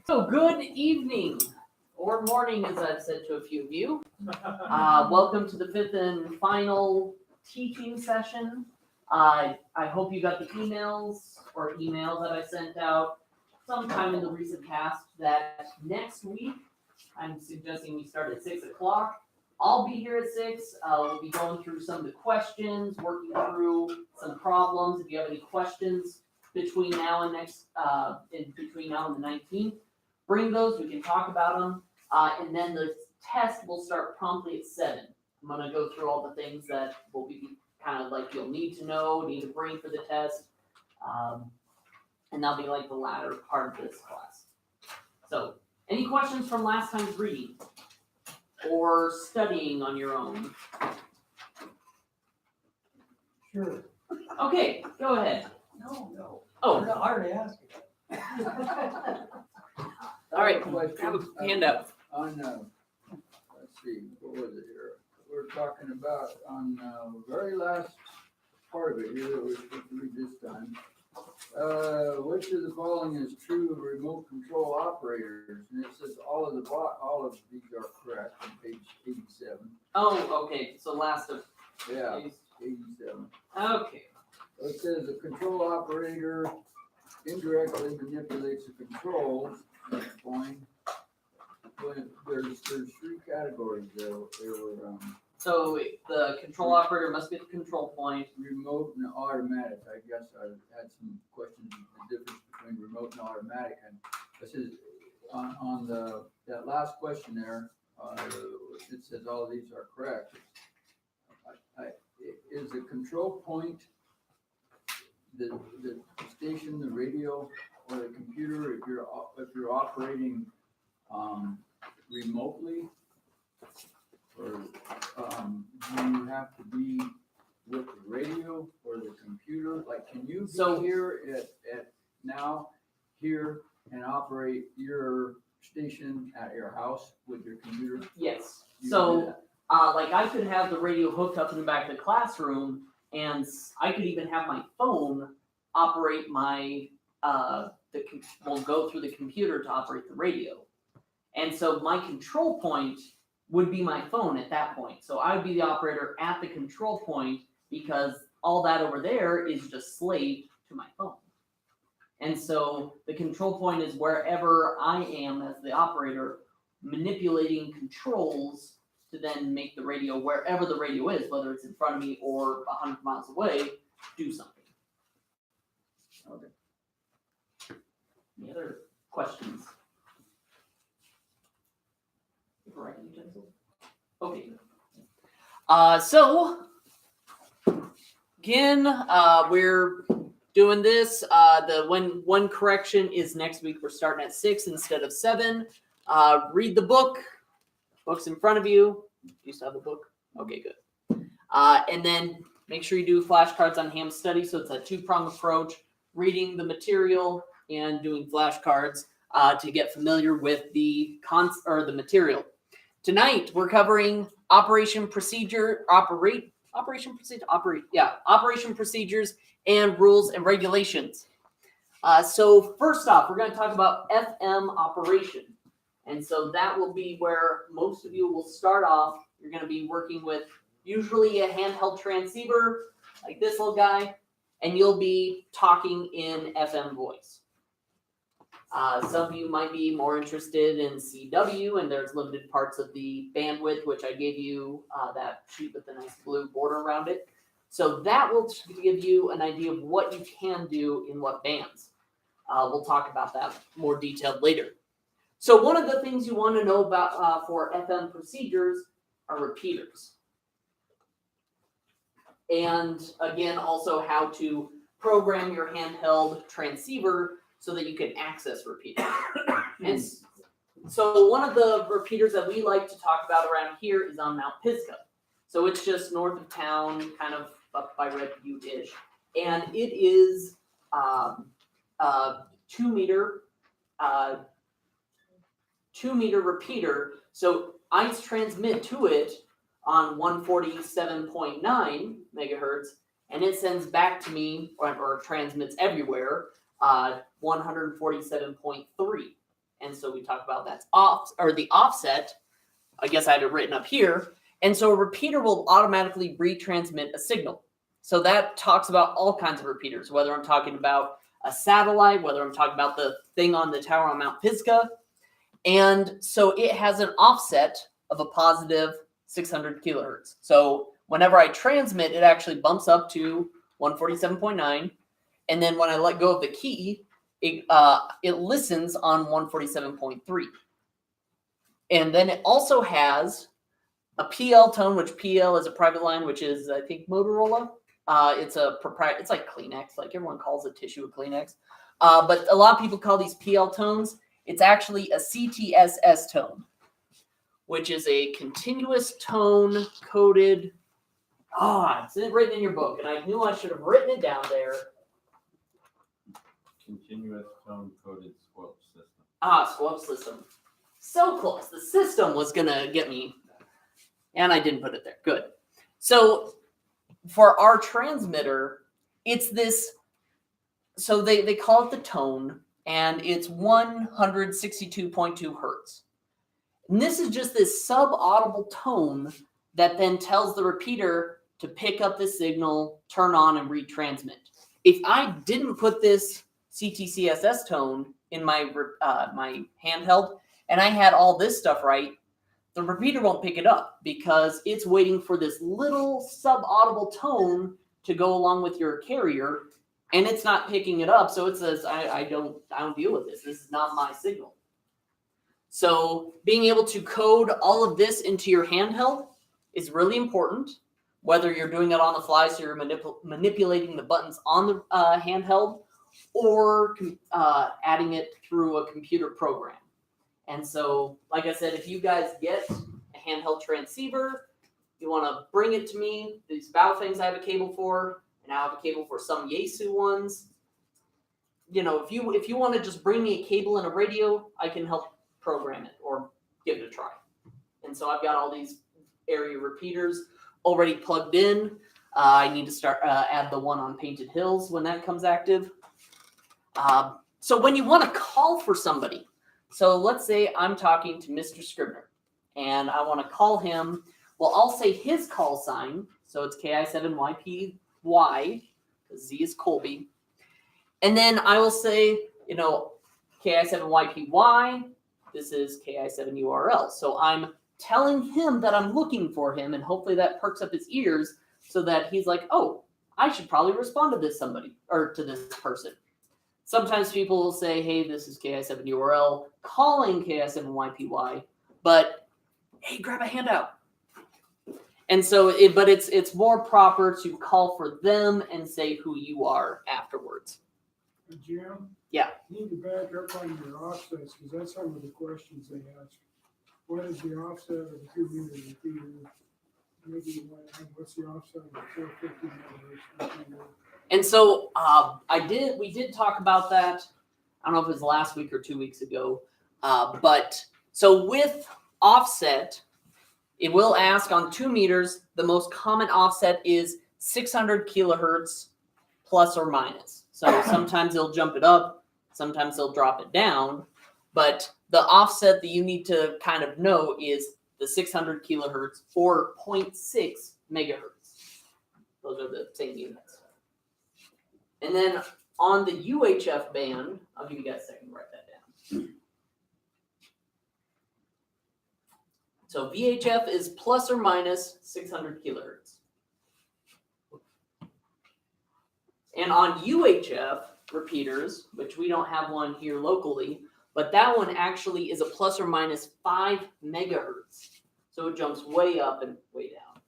So, good evening, or morning, as I've said to a few of you. Welcome to the fifth and final teaching session. I hope you got the emails that I sent out sometime in the recent past that next week, I'm suggesting we start at 6 o'clock. I'll be here at 6. We'll be going through some of the questions, working through some problems. If you have any questions between now and the 19th, bring those, we can talk about them, and then the test will start promptly at 7. I'm gonna go through all the things that will be kind of like you'll need to know, need to bring for the test, and that'll be like the latter part of this class. So, any questions from last time's reading? Or studying on your own? Sure. Okay, go ahead. No. Oh, I already asked you. all right, Question, have a hand up. On, let's see, what was it here? We're talking about on the very last part of it here that we're supposed to read this time. Which of the following is true of remote control operators? And it says all of these are correct on page 87. Oh, okay, so last of, Yeah, 87. okay. It says a control operator indirectly manipulates the controls. That's fine. When there's 3 categories there were So the control operator must be at the control point. remote and automatic. I guess I had some questions of the difference between remote and automatic. And this is on that last question there. It says all of these are correct. Is the control point the station, the radio, or the computer? If you're operating remotely, or do you have to be with the radio or the computer? Like, can you be here at now here and operate your station at your house with your computer? Yes. You So, do that? like I could have the radio hooked up in the back of the classroom, and I could even have my phone operate my will go through the computer to operate the radio. And so my control point would be my phone at that point. So I would be the operator at the control point because all that over there is just slave to my phone. And so the control point is wherever I am as the operator manipulating controls to then make the radio, wherever the radio is, whether it's in front of me or 100 miles away, do something. Okay. Any other questions? Writing utensils? Okay. So again, we're doing this. The one correction is next week. We're starting at 6 instead of 7. Read the book. Book's in front of you. You still have the book? Okay, good. And then make sure you do flashcards on ham study. So it's a 2-pronged approach: reading the material and doing flashcards to get familiar with the material. Tonight we're covering operation procedures and rules and regulations. So first off, we're going to talk about FM operation. And so that will be where most of you will start off. You're going to be working with usually a handheld transceiver like this little guy, and you'll be talking in FM voice. Some of you might be more interested in CW, and there's limited parts of the bandwidth, which I gave you that sheet with the nice blue border around it. So that will give you an idea of what you can do in what bands. We'll talk about that more detailed later. So one of the things you want to know about for FM procedures are repeaters. And again, also how to program your handheld transceiver so that you can access repeaters. And so one of the repeaters that we like to talk about around here is on Mount Pisgah. So it's just north of town, kind of up by Red Butte-ish. And it is 2-meter repeater. So I transmit to it on 147.9 megahertz, and it sends back to me, or transmits everywhere, 147.3. And And so we talk about that's off, or the offset. I guess I had it written up here. And so a repeater will automatically retransmit a signal. So that talks about all kinds of repeaters, whether I'm talking about a satellite, whether I'm talking about the thing on the tower on Mount Pisgah. And so it has an offset of a positive 600 kilohertz. So whenever I transmit, it actually bumps up to 147.9. And then when I let go of the key, it listens on 147.3. And then it also has a PL tone, which PL is a private line, which is, I think, Motorola. It's like Kleenex, like everyone calls a tissue a Kleenex. But a lot of people call these PL tones. It's actually a CTSS tone, which is a continuous tone coded. It's written in your book, and I knew I should have written it down there. Continuous tone coded squelch system. Squelch system. So close. The system was gonna get me, and I didn't put it there. Good. So for our transmitter, it's this. So they call it the tone, and it's 162.2 hertz. And this is just this sub-audible tone that then tells the repeater to pick up the signal, turn on, and retransmit. If I didn't put this CTCSS tone in my my handheld, and I had all this stuff right, the repeater won't pick it up because it's waiting for this little sub-audible tone to go along with your carrier, and it's not picking it up. So it says, I don't deal with this. This is not my signal. So being able to code all of this into your handheld is really important, whether you're doing it on the fly, so you're manipulating the buttons on the handheld, or adding it through a computer program. And so, like I said, if you guys get a handheld transceiver, you want to bring it to me. These Baofengs I have a cable for, and I have a cable for some Yaesu ones. You know, if you want to just bring me a cable and a radio, I can help program it or give it a try. And so I've got all these area repeaters already plugged in. I need to start add the one on Painted Hills when that comes active. So when you want to call for somebody, so let's say I'm talking to Mr. Scribner and I want to call him. Well, I'll say his call sign. So it's KI7YPY, because Z is Colby. And then I will say, KI7YPY, this is KI7URL. So I'm telling him that I'm looking for him, and hopefully that perks up his ears so that he's like, oh, I should probably respond to this person. Sometimes people will say, hey, this is KI7URL calling KI7YPY, but hey, grab a handout. And so, it's more proper to call for them and say who you are afterwards. Jim? Yeah. You need to back up on your offsets, because that's some of the questions they ask. What is the offset of a 2 meter repeater? Maybe what's the offset of a 450 megahertz? And so we did talk about that. I don't know if it was last week or 2 weeks ago. But so with offset, it will ask on 2 meters, the most common offset is 600 kilohertz plus or minus. So sometimes they'll jump it up, sometimes they'll drop it down. But the offset that you need to kind of know is the 600 kilohertz or 0.6 megahertz. Those are the same units. And then on the UHF band, I'll give you guys a second to write that down. So VHF is plus or minus 600 kilohertz. And on UHF repeaters, which we don't have one here locally, but that one actually is a plus or minus 5 megahertz. So it jumps way up and way down.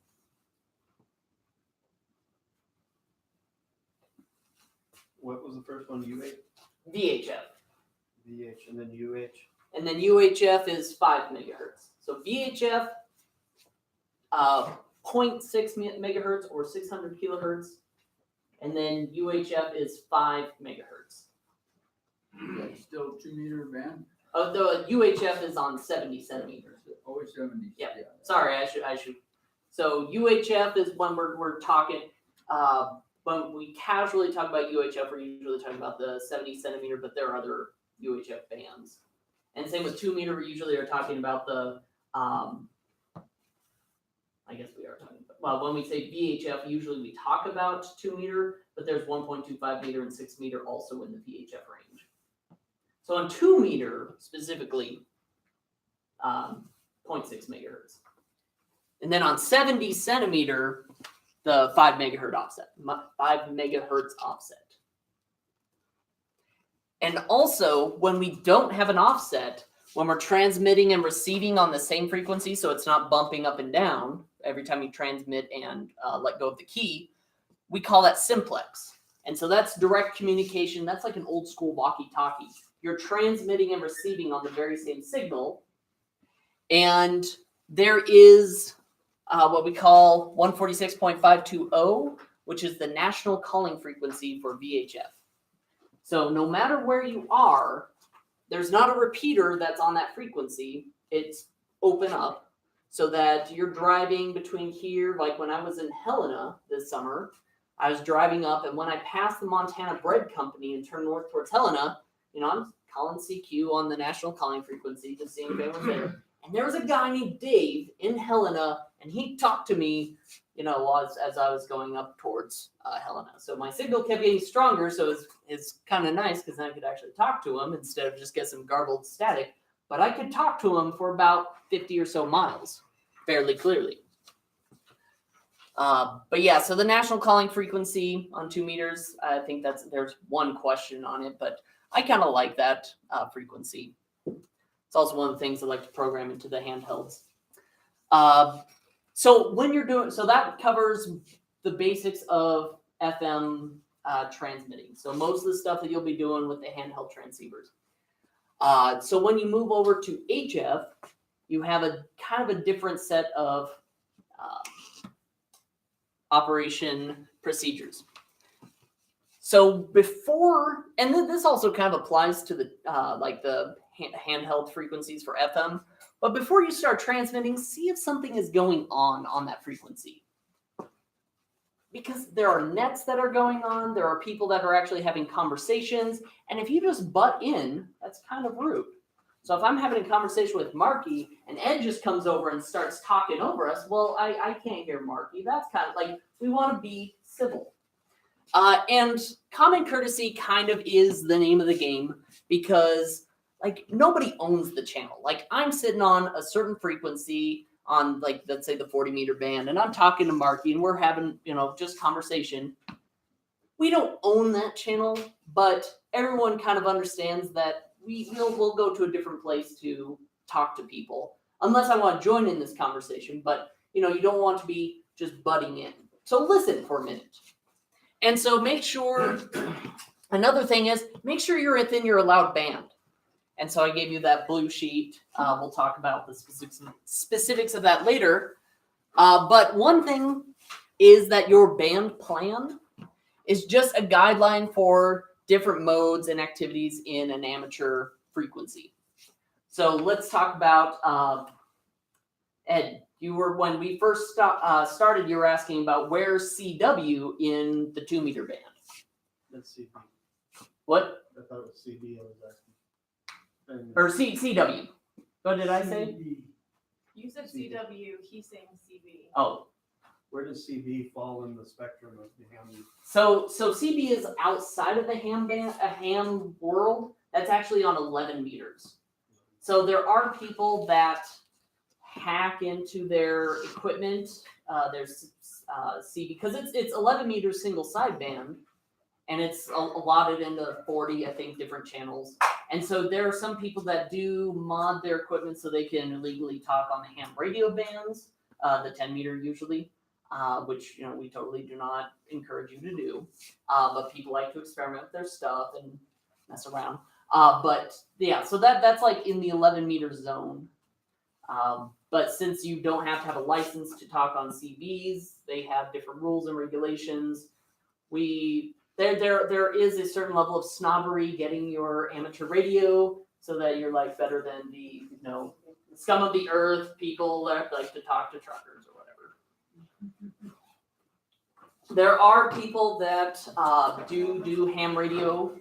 What was the first one? VHF, VHF. and then UH. And then UHF is 5 megahertz. So VHF, 0.6 megahertz or 600 kilohertz. And then UHF is 5 megahertz. That's still 2 meter band? Oh, the UHF is on 70 centimeters. Always 70. Yeah. Sorry, I should. So UHF is when we're talking, when we casually talk about UHF, we're usually talking about the 70 centimeter, but there are other UHF bands. And same with 2 meter, we usually are talking about the, I guess we are talking about, well, when we say VHF, usually we talk about 2 meter, but there's 1.25 meter and 6 meter also in the VHF range. So on 2 meter specifically, 0.6 megahertz. And then on 70 centimeter, the 5 megahertz offset, 5 megahertz offset. And also, when we don't have an offset, when we're transmitting and receiving on the same frequency, so it's not bumping up and down every time you transmit and let go of the key, we call that simplex. And so that's direct communication. That's like an old school walkie-talkie. You're transmitting and receiving on the very same signal. And there is what we call 146.520, which is the national calling frequency for VHF. So no matter where you are, there's not a repeater that's on that frequency. It's open up so that you're driving between here. Like when I was in Helena this summer, I was driving up, and when I passed the Montana Bread Company and turned north towards Helena, I'm calling CQ on the national calling frequency, just seeing if anyone's there. And there was a guy named Dave in Helena, and he talked to me, as I was going up towards Helena. So my signal kept getting stronger, so it's kind of nice because then I could actually talk to him instead of just get some garbled static. But I could talk to him for about 50 or so miles, fairly clearly. But yeah, so the national calling frequency on 2 meters, I think there's one question on it, but I kind of like that frequency. It's also one of the things I like to program into the handhelds. So when you're doing, so that covers the basics of FM transmitting. So most of the stuff that you'll be doing with the handheld transceivers. So when you move over to HF, you have a kind of a different set of operation procedures. So before, and this also kind of applies to the like the handheld frequencies for FM, but before you start transmitting, see if something is going on that frequency. Because there are nets that are going on, there are people that are actually having conversations, and if you just butt in, that's kind of rude. So if I'm having a conversation with Marky and Ed just comes over and starts talking over us, well, I can't hear Marky. That's kind of like, we want to be civil. And common courtesy kind of is the name of the game because like nobody owns the channel. Like I'm sitting on a certain frequency on like, let's say the 40 meter band, and I'm talking to Marky and we're having, just conversation. We don't own that channel, but everyone kind of understands that we'll go to a different place to talk to people unless I want to join in this conversation, but you don't want to be just butting in. So listen for a minute. And so make sure, another thing is, make sure you're within your allowed band. And so I gave you that blue sheet. We'll talk about the specifics of that later. But one thing is that your band plan is just a guideline for different modes and activities in an amateur frequency. So let's talk about, Ed, when we first started, you were asking about where's CW in the 2 meter band. That's CB. What? I thought it was CB I was asking. Or CW. What did I say? You said CW, he's saying CB. Oh. Where does CB fall in the spectrum of the ham? So CB is outside of the ham world. That's actually on 11 meters. So there are people that hack into their equipment. There's CB because it's 11 meters single sideband, and it's allotted into 40, I think, different channels. And so there are some people that do mod their equipment so they can legally talk on the ham radio bands, the 10 meter usually. Which we totally do not encourage you to do, but people like to experiment with their stuff and mess around. But yeah, so that's like in the 11 meter zone. But since you don't have to have a license to talk on CBs, they have different rules and regulations. There is a certain level of snobbery getting your amateur radio so that you're like better than the scum of the earth people that like to talk to truckers or whatever. There are people that do ham radio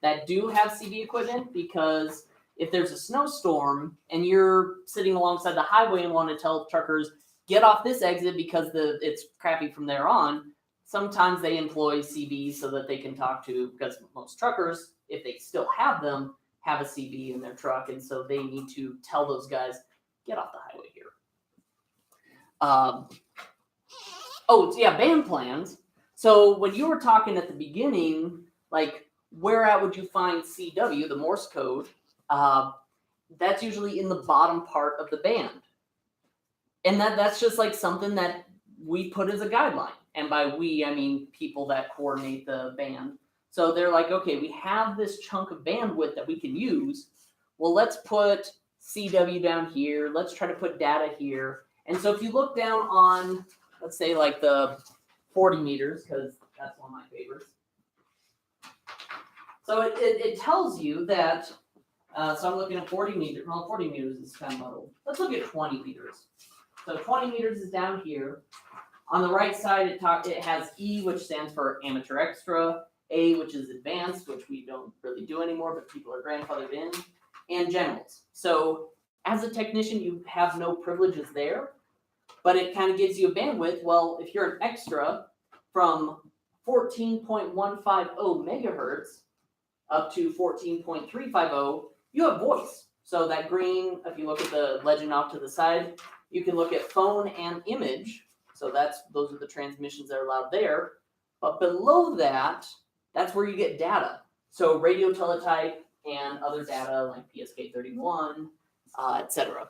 that do have CB equipment because if there's a snowstorm and you're sitting alongside the highway and want to tell truckers, get off this exit because it's crappy from there on, sometimes they employ CBs so that they can talk to, because most truckers, if they still have them, have a CB in their truck, and so they need to tell those guys, get off the highway here. Band plans. So when you were talking at the beginning, like where at would you find CW, the Morse code? That's usually in the bottom part of the band. And that's just like something that we put as a guideline. And by we, I mean people that coordinate the band. So they're like, okay, we have this chunk of bandwidth that we can use. Well, let's put CW down here. Let's try to put data here. And so if you look down on, let's say like the 40 meters, because that's one of my favorites. So it tells you that, so I'm looking at 40 meters. Well, 40 meters is kind of muddled. Let's look at 20 meters. So 20 meters is down here. On the right side, it has E, which stands for amateur extra, A, which is advanced, which we don't really do anymore, but people are grandfathered in, and generals. So as a technician, you have no privileges there, but it kind of gives you a bandwidth. Well, if you're an extra from 14.150 megahertz up to 14.350, you have voice. So that green, if you look at the legend off to the side, you can look at phone and image. So those are the transmissions that are allowed there. But below that, that's where you get data. So radio teletype and other data like PSK31, etc.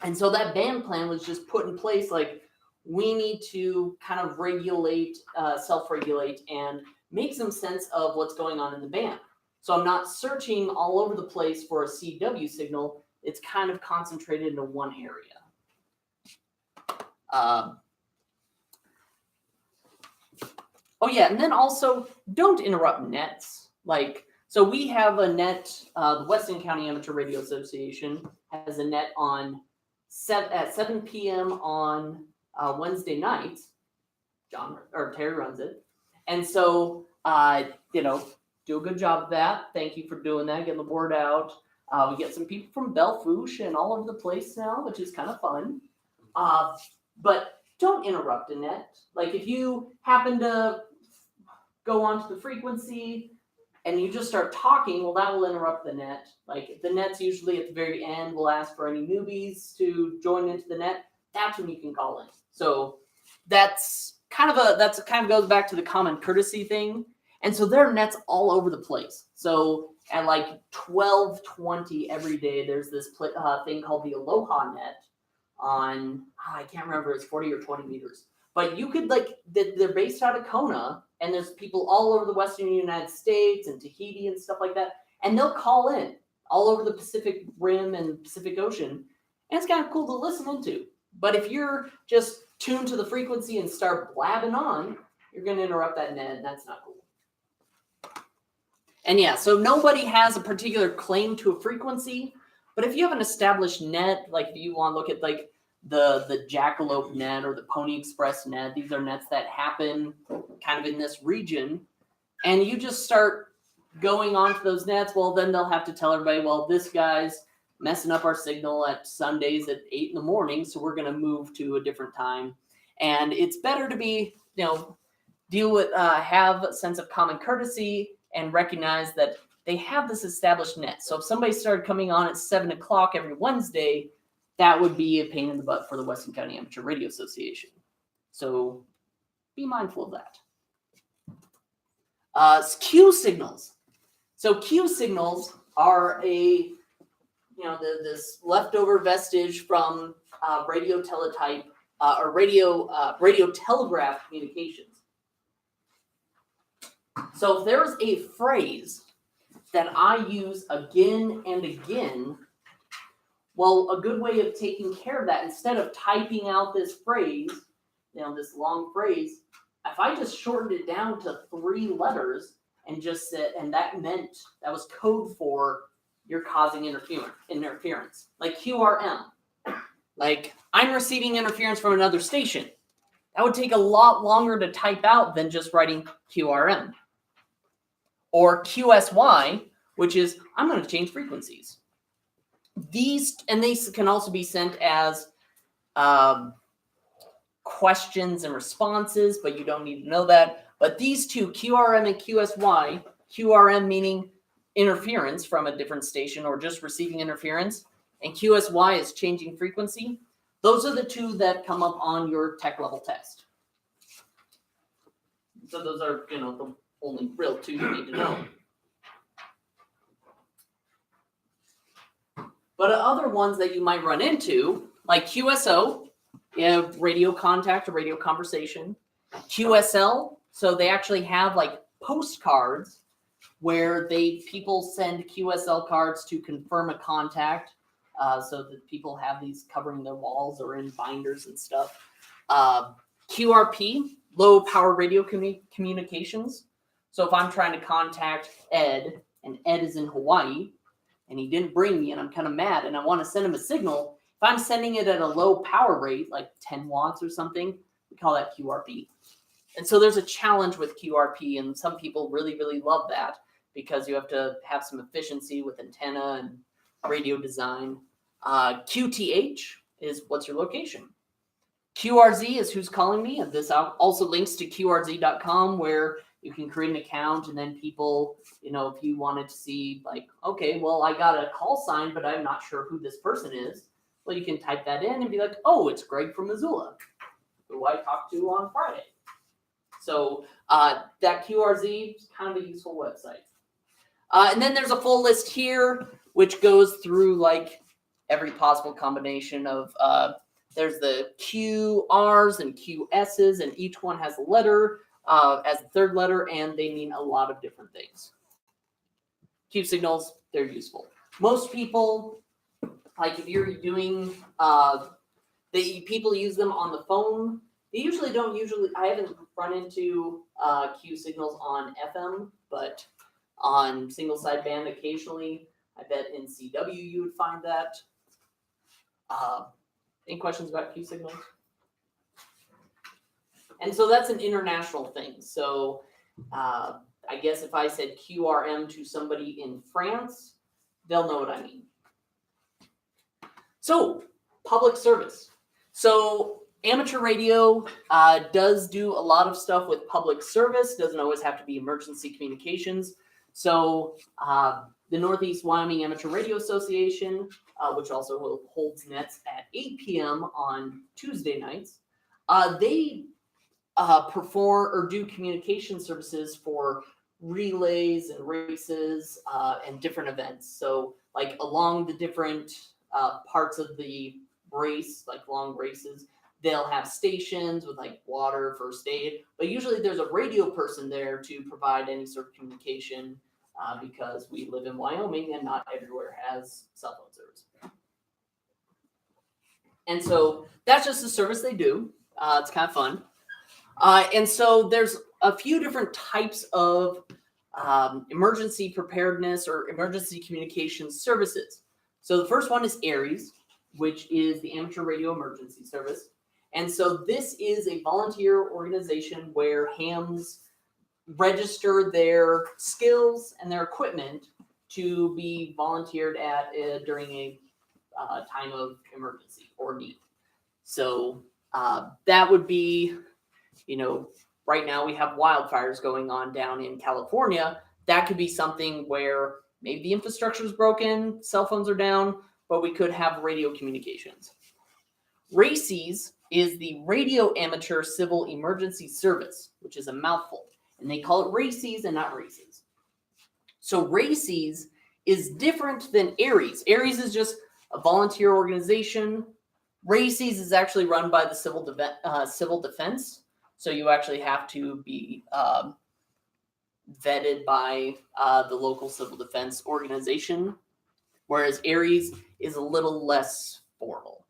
And so that band plan was just put in place, like we need to kind of regulate, self-regulate, and make some sense of what's going on in the band. So I'm not searching all over the place for a CW signal. It's kind of concentrated into one area. And then also don't interrupt nets. Like, so we have a net, the Weston County Amateur Radio Association has a net on at 7 p.m. on Wednesday nights. Terry runs it. And so, do a good job of that. Thank you for doing that, getting the word out. We get some people from Belle Fourche and all over the place now, which is kind of fun. But don't interrupt a net. Like if you happen to go onto the frequency and you just start talking, well, that will interrupt the net. Like the net's usually at the very end, will ask for any newbies to join into the net. That's when you can call in. So that's kind of goes back to the common courtesy thing. And so there are nets all over the place. So at like 12:20 every day, there's this thing called the Aloha net on, I can't remember, it's 40 or 20 meters. But you could they're based out of Kona, and there's people all over the Western United States and Tahiti and stuff like that. And they'll call in all over the Pacific Rim and Pacific Ocean. And it's kind of cool to listen into. But if you're just tuned to the frequency and start blabbing on, you're going to interrupt that net, and that's not cool. And yeah, so nobody has a particular claim to a frequency, but if you have an established net, like if you want to look at like the Jackalope net or the Pony Express net, these are nets that happen kind of in this region, and you just start going onto those nets, well, then they'll have to tell everybody, well, this guy's messing up our signal at Sundays at 8 in the morning, so we're going to move to a different time. And it's better to be, deal with, have a sense of common courtesy and recognize that they have this established net. So if somebody started coming on at 7 o'clock every Wednesday, that would be a pain in the butt for the Weston County Amateur Radio Association. So be mindful of that. Q signals. So Q signals are this leftover vestige from radio teletype or radio telegraph communications. So if there's a phrase that I use again and again, well, a good way of taking care of that, instead of typing out this phrase, this long phrase, if I just shortened it down to 3 letters and just said, and that was code for you're causing interference, like QRM. Like I'm receiving interference from another station. That would take a lot longer to type out than just writing QRM. Or QSY, which is I'm going to change frequencies. these, and these can also be sent as questions and responses, but you don't need to know that. But these two, QRM and QSY, QRM meaning interference from a different station or just receiving interference, and QSY is changing frequency. Those are the two that come up on your tech level test. So those are, the only real two you need to know. But other ones that you might run into, like QSO, radio contact or radio conversation. QSL, so they actually have like postcards where people send QSL cards to confirm a contact, so that people have these covering their walls or in binders and stuff. QRP, low power radio communications. So if I'm trying to contact Ed, and Ed is in Hawaii, and he didn't bring me, and I'm kind of mad, and I want to send him a signal, if I'm sending it at a low power rate, like 10 watts or something, we call that QRP. And so there's a challenge with QRP, and some people really, really love that because you have to have some efficiency with antenna and radio design. QTH is what's your location. QRZ is who's calling me, and this also links to QRZ.com where you can create an account, and then people, if you wanted to see like, okay, well, I got a call sign, but I'm not sure who this person is. Well, you can type that in and be like, oh, it's Greg from Missoula, who I talked to on Friday. So that QRZ is kind of a useful website. And then there's a full list here, which goes through like every possible combination of, there's the QRs and QSs, and each one has a letter as the third letter, and they mean a lot of different things. Q signals, they're useful. Most people, like if you're doing, people use them on the phone. They I haven't run into Q signals on FM, but on single sideband occasionally. I bet in CW you would find that. Any questions about Q signals? And so that's an international thing. So I guess if I said QRM to somebody in France, they'll know what I mean. So public service. So amateur radio does do a lot of stuff with public service. Doesn't always have to be emergency communications. So the Northeast Wyoming Amateur Radio Association, which also holds nets at 8 p.m. on Tuesday nights, they perform or do communication services for relays and races and different events. So like along the different parts of the race, like long races, they'll have stations with like water, first aid, but usually there's a radio person there to provide any sort of communication because we live in Wyoming and not everywhere has cell phone service. And so that's just the service they do. It's kind of fun. And so there's a few different types of emergency preparedness or emergency communication services. So the first one is ARES, which is the Amateur Radio Emergency Service. And so this is a volunteer organization where hams register their skills and their equipment to be volunteered at during a time of emergency or need. So that would be, right now we have wildfires going on down in California. That could be something where maybe the infrastructure is broken, cell phones are down, but we could have radio communications. RACES is the Radio Amateur Civil Emergency Service, which is a mouthful. And they call it RACES and not RACES. So RACES is different than ARES. ARES is just a volunteer organization. RACES is actually run by the civil defense. So you actually have to be vetted by the local civil defense organization, whereas ARES is a little less formal.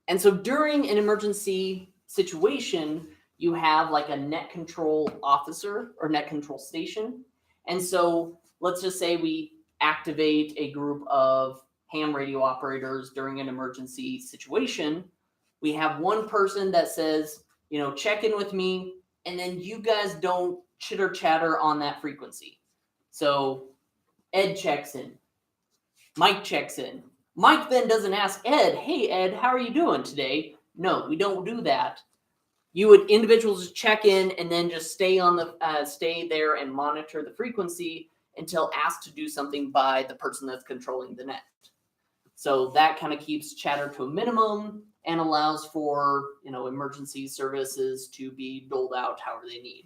And so during an emergency situation, you have like a net control officer or net control station. And so let's just say we activate a group of ham radio operators during an emergency situation. We have one person that says, check in with me, and then you guys don't chitter chatter on that frequency. So Ed checks in. Mike checks in. Mike then doesn't ask Ed, hey Ed, how are you doing today? No, we don't do that. You would individuals check in and then just stay on the stay there and monitor the frequency until asked to do something by the person that's controlling the net. So that kind of keeps chatter to a minimum and allows for, you know, emergency services to be doled out however they need.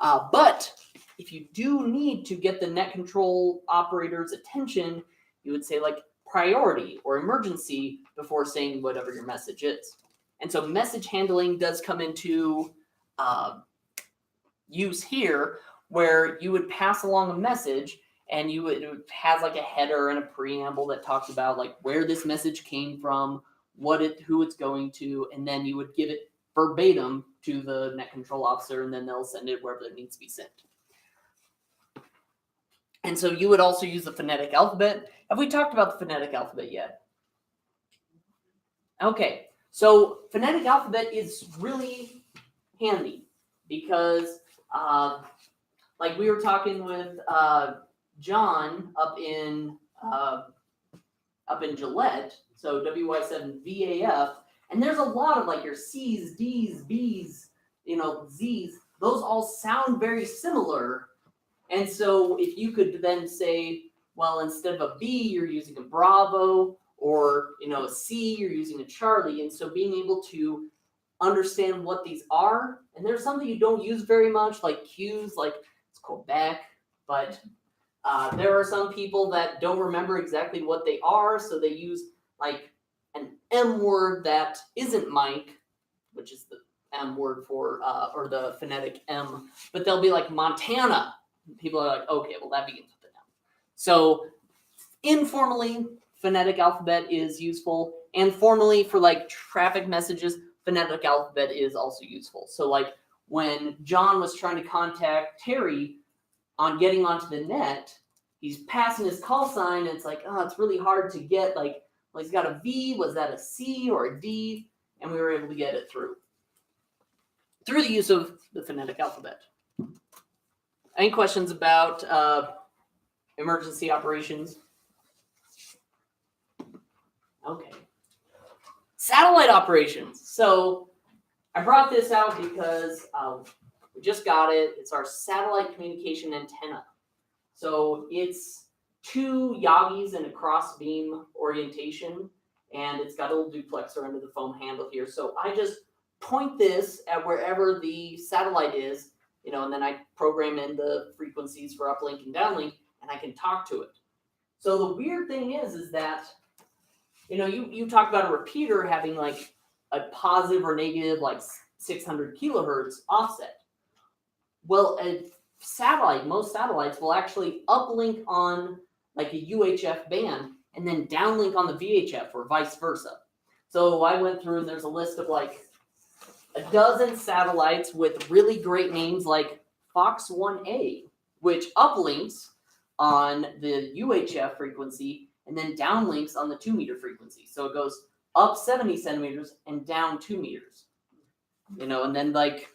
But if you do need to get the net control operator's attention, you would say like priority or emergency before saying whatever your message is. And so message handling does come into use here, where you would pass along a message and it has like a header and a preamble that talks about like where this message came from, who it's going to, and then you would give it verbatim to the net control officer, and then they'll send it wherever it needs to be sent. And so you would also use the phonetic alphabet. Have we talked about the phonetic alphabet yet? Okay, so phonetic alphabet is really handy because, like we were talking with John up in Gillette, so WY7VAF, and there's a lot of like your C's, D's, B's, you know, Z's. Those all sound very similar. And so if you could then say, well, instead of a B, you're using a Bravo, or, you know, a C, you're using a Charlie. And so being able to understand what these are, and there's something you don't use very much, like Q's, like it's Quebec, but there are some people that don't remember exactly what they are, so they use like an M word that isn't Mike, which is the M word for, or the phonetic M, but they'll be like Montana. People are like, okay, well that begins with an M. So informally, phonetic alphabet is useful, and formally for like traffic messages, phonetic alphabet is also useful. So like when John was trying to contact Terry on getting onto the net, he's passing his call sign, and it's like, oh, it's really hard to get, like, well, he's got a V, was that a C or a D? And we were able to get it through the use of the phonetic alphabet. Any questions about emergency operations? Okay. Satellite operations. So I brought this out because we just got it. It's our satellite communication antenna. So it's 2 Yagis and a cross beam orientation, and it's got a little duplexer under the foam handle here. So I just point this at wherever the satellite is, you know, and then I program in the frequencies for uplink and downlink, and I can talk to it. So the weird thing is that, you know, you talk about a repeater having like a positive or negative like 600 kilohertz offset. Well, a satellite, most satellites will actually uplink on like a UHF band and then downlink on the VHF or vice versa. So I went through and there's a list of like a dozen satellites with really great names like Fox 1A, which uplinks on the UHF frequency and then downlinks on the 2 meter frequency. So it goes up 70 centimeters and down 2 meters. You know, and then like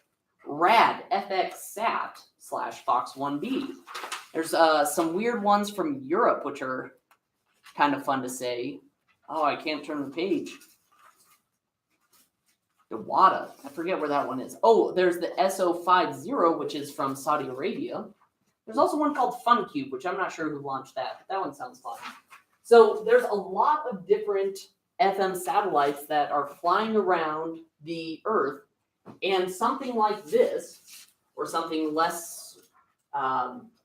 RAD, FX SAT / Fox 1B. There's some weird ones from Europe, which are kind of fun to say. Oh, I can't turn the page. The WADA. I forget where that one is. Oh, there's the SO50, which is from Saudi Arabia. There's also one called FunCube, which I'm not sure who launched that, but that one sounds fun. So there's a lot of different FM satellites that are flying around the Earth, and something like this, or something less,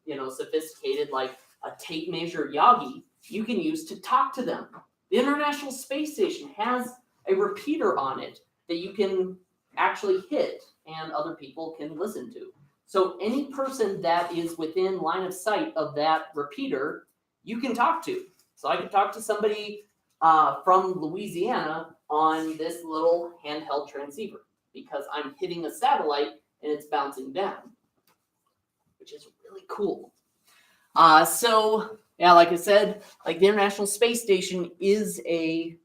you know, sophisticated, like a tape measure Yagi, you can use to talk to them. The International Space Station has a repeater on it that you can actually hit and other people can listen to. So any person that is within line of sight of that repeater, you can talk to. So I can talk to somebody from Louisiana on this little handheld transceiver because I'm hitting a satellite and it's bouncing down, which is really cool. So yeah, like I said, like the International Space Station is a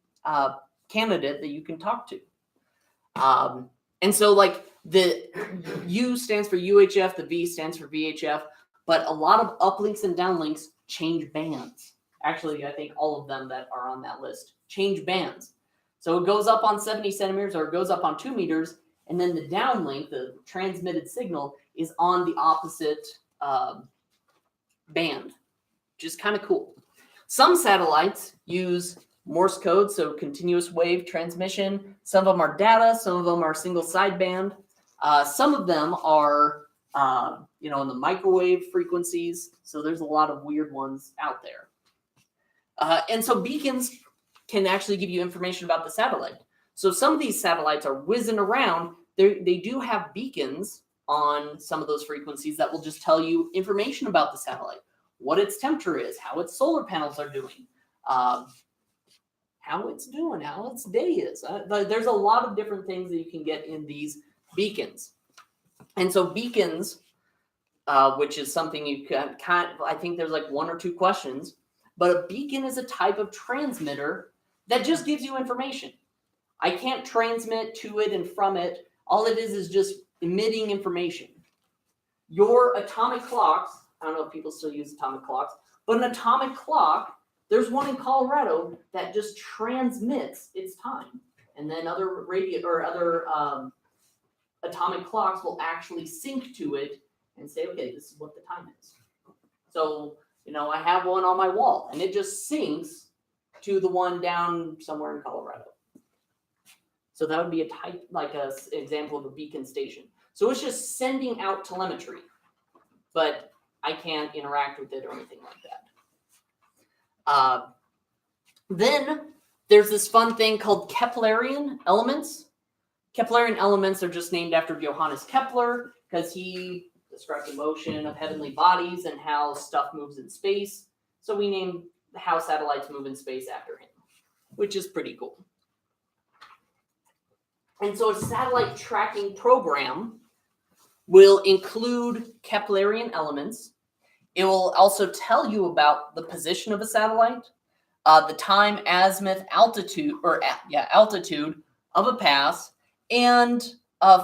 candidate that you can talk to. And so like the U stands for UHF, the V stands for VHF, but a lot of uplinks and downlinks change bands. actually, I think all of them that are on that list change bands. So it goes up on 70 centimeters or it goes up on 2 meters, and then the downlink, the transmitted signal, is on the opposite band, which is kind of cool. Some satellites use Morse code, so continuous wave transmission. Some of them are data, some of them are single sideband. Some of them are, in the microwave frequencies. So there's a lot of weird ones out there. And so beacons can actually give you information about the satellite. So some of these satellites are whizzing around. They do have beacons on some of those frequencies that will just tell you information about the satellite, what its temperature is, how its solar panels are doing, how it's doing, how its day is. There's a lot of different things that you can get in these beacons. And so beacons, which is something you can I think there's like 1 or 2 questions, but a beacon is a type of transmitter that just gives you information. I can't transmit to it and from it. All it is just emitting information. Your atomic clocks, I don't know if people still use atomic clocks, but an atomic clock, there's one in Colorado that just transmits its time. And then other atomic clocks will actually sync to it and say, okay, this is what the time is. So, I have one on my wall and it just syncs to the one down somewhere in Colorado. So that would be a type, like an example of a beacon station. So it's just sending out telemetry, but I can't interact with it or anything like that. Then there's this fun thing called Keplerian elements. Keplerian elements are just named after Johannes Kepler because he described the motion of heavenly bodies and how stuff moves in space. So we named how satellites move in space after him, which is pretty cool. And so a satellite tracking program will include Keplerian elements. It will also tell you about the position of a satellite, the time, azimuth, altitude of a pass, and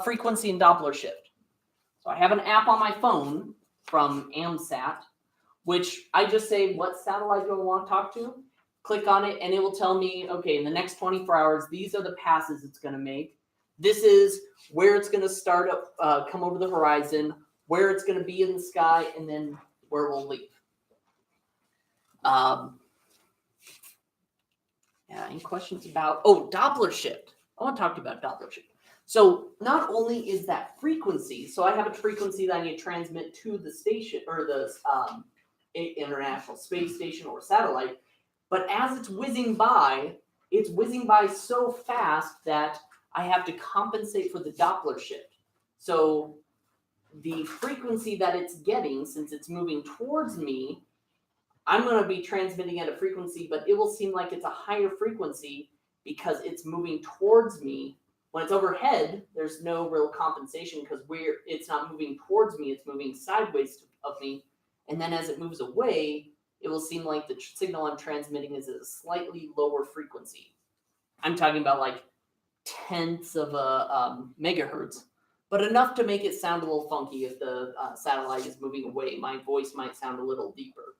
frequency and Doppler shift. So I have an app on my phone from AMSAT, which I just say, what satellite do I want to talk to? Click on it, and it will tell me, okay, in the next 24 hours, these are the passes it's going to make. This is where it's going to start up, come over the horizon, where it's going to be in the sky, and then where we'll leave. Any questions about, Doppler shift. I want to talk to you about Doppler shift. So not only is that frequency, so I have a frequency that I need to transmit to the station or the International Space Station or satellite, but as it's whizzing by so fast that I have to compensate for the Doppler shift. So the frequency that it's getting, since it's moving towards me, I'm going to be transmitting at a frequency, but it will seem like it's a higher frequency because it's moving towards me. When it's overhead, there's no real compensation because it's not moving towards me, it's moving sideways of me. And then as it moves away, it will seem like the signal I'm transmitting is at a slightly lower frequency. I'm talking about like tenths of a megahertz, but enough to make it sound a little funky. If the satellite is moving away, my voice might sound a little deeper.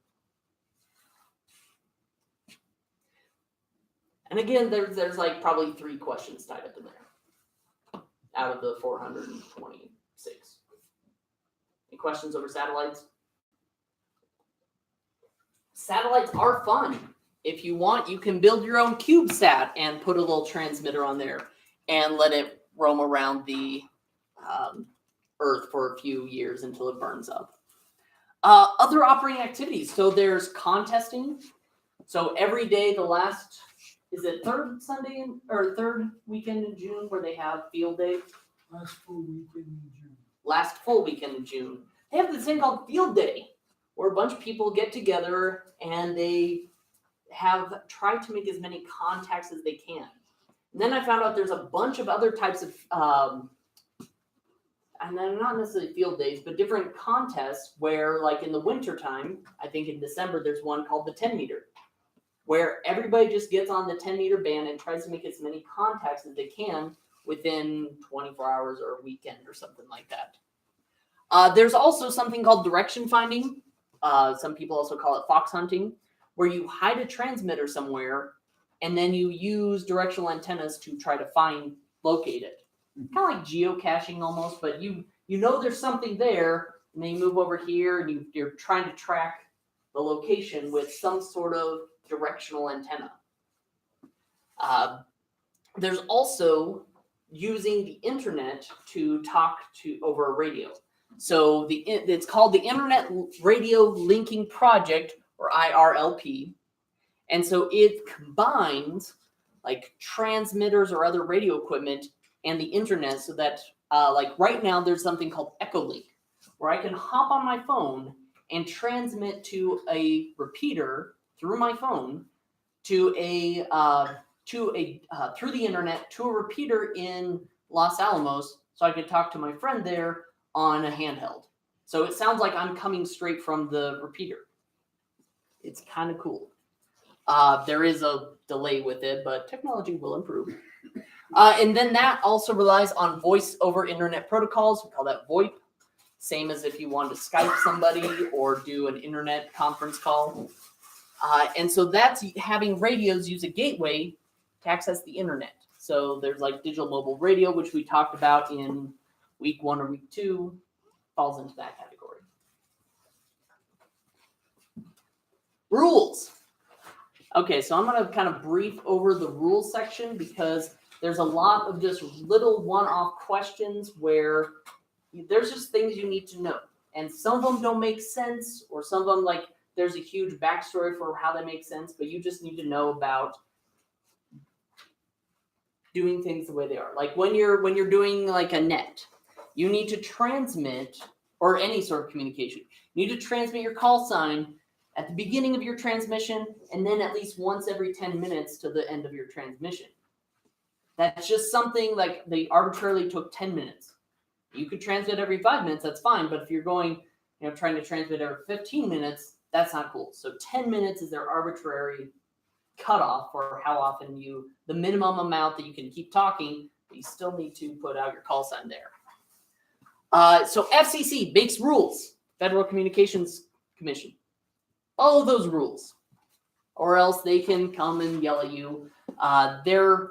And again, there's like probably 3 questions tied up in there out of the 426. Any questions over satellites? Satellites are fun. If you want, you can build your own CubeSat and put a little transmitter on there and let it roam around the Earth for a few years until it burns up. Other operating activities. So there's contesting. So every day, is it third weekend in June where they have field day? Last full weekend in June. Last full weekend in June. They have this thing called field day, where a bunch of people get together and they have tried to make as many contacts as they can. And then I found out there's a bunch of other types of, and they're not necessarily field days, but different contests where, like in the wintertime, I think in December, there's one called the 10 meter, where everybody just gets on the 10 meter band and tries to make as many contacts as they can within 24 hours or a weekend or something like that. There's also something called direction finding. Some people also call it fox hunting, where you hide a transmitter somewhere and then you use directional antennas to try to locate it. Kind of like geocaching almost, but you know there's something there, and then you move over here and you're trying to track the location with some sort of directional antenna. There's also using the internet to talk to over a radio. So it's called the Internet Radio Linking Project, or IRLP. And so it combines like transmitters or other radio equipment and the internet, so that like right now there's something called Echolink, where I can hop on my phone and transmit to a repeater through my phone to through the internet to a repeater in Los Alamos, so I could talk to my friend there on a handheld. So it sounds like I'm coming straight from the repeater. It's kind of cool. There is a delay with it, but technology will improve. And then that also relies on voice over internet protocols. We call that VoIP. Same as if you wanted to Skype somebody or do an internet conference call. And so that's having radios use a gateway to access the internet. So there's like digital mobile radio, which we talked about in week 1 or week 2, falls into that category. Rules. Okay, so I'm going to kind of brief over the rules section because there's a lot of just little one-off questions where there's just things you need to know. And some of them don't make sense, or some of them, like, there's a huge backstory for how they make sense, but you just need to know about doing things the way they are. Like when you're doing like a net, you need to transmit, or any sort of communication, you need to transmit your call sign at the beginning of your transmission and then at least once every 10 minutes to the end of your transmission. That's just something like they arbitrarily took 10 minutes. You could transmit every 5 minutes, that's fine. But if you're going, trying to transmit every 15 minutes, that's not cool. So 10 minutes is their arbitrary cutoff for how often the minimum amount that you can keep talking, but you still need to put out your call sign there. So FCC makes rules, Federal Communications Commission. Follow those rules, or else they can come and yell at you. There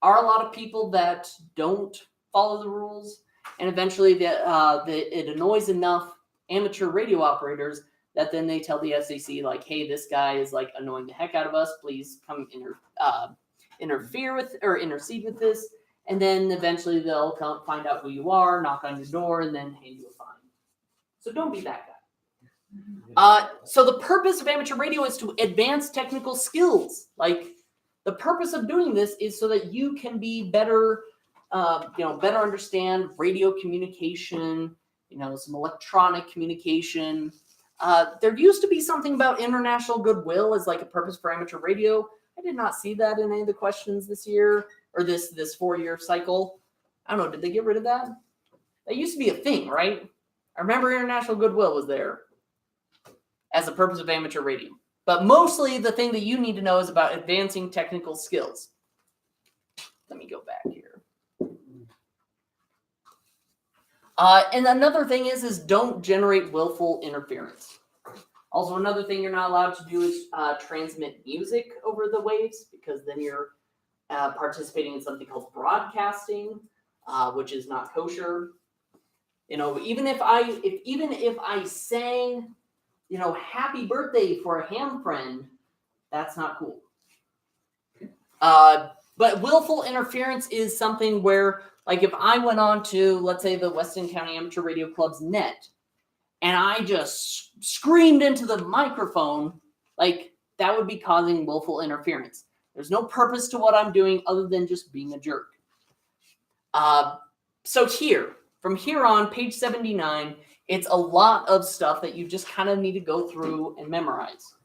are a lot of people that don't follow the rules, and eventually it annoys enough amateur radio operators that then they tell the FCC, like, hey, this guy is like annoying the heck out of us. Please come interfere with or intercede with this. And then eventually they'll come find out who you are, knock on your door, and then hand you a fine. So don't be that guy. So the purpose of amateur radio is to advance technical skills. Like, the purpose of doing this is so that you can be better, better understand radio communication, some electronic communication. There used to be something about international goodwill as like a purpose for amateur radio. I did not see that in any of the questions this year or this 4-year cycle. I don't know. Did they get rid of that? That used to be a thing, right? I remember international goodwill was there as a purpose of amateur radio. But mostly the thing that you need to know is about advancing technical skills. Let me go back here. And another thing is don't generate willful interference. Also, another thing you're not allowed to do is transmit music over the waves, because then you're participating in something called broadcasting, which is not kosher. Even if I sang, happy birthday for a ham friend, that's not cool. But willful interference is something where, like, if I went on to, let's say, the Weston County Amateur Radio Club's net, and I just screamed into the microphone, like, that would be causing willful interference. There's no purpose to what I'm doing other than just being a jerk. So from here on, page 79, it's a lot of stuff that you just kind of need to go through and memorize.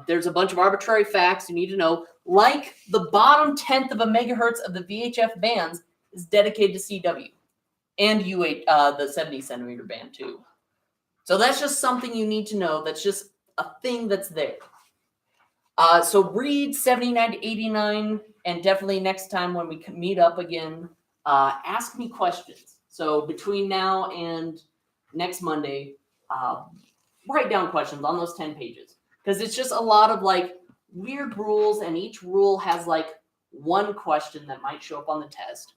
There's a bunch of arbitrary facts you need to know, like the bottom 10th of a megahertz of the VHF bands is dedicated to CW, and the 70 centimeter band too. So that's just something you need to know. That's just a thing that's there. So read 79 to 89, and definitely next time when we meet up again, ask me questions. So between now and next Monday, write down questions on those 10 pages. because it's just a lot of like weird rules, and each rule has like one question that might show up on the test.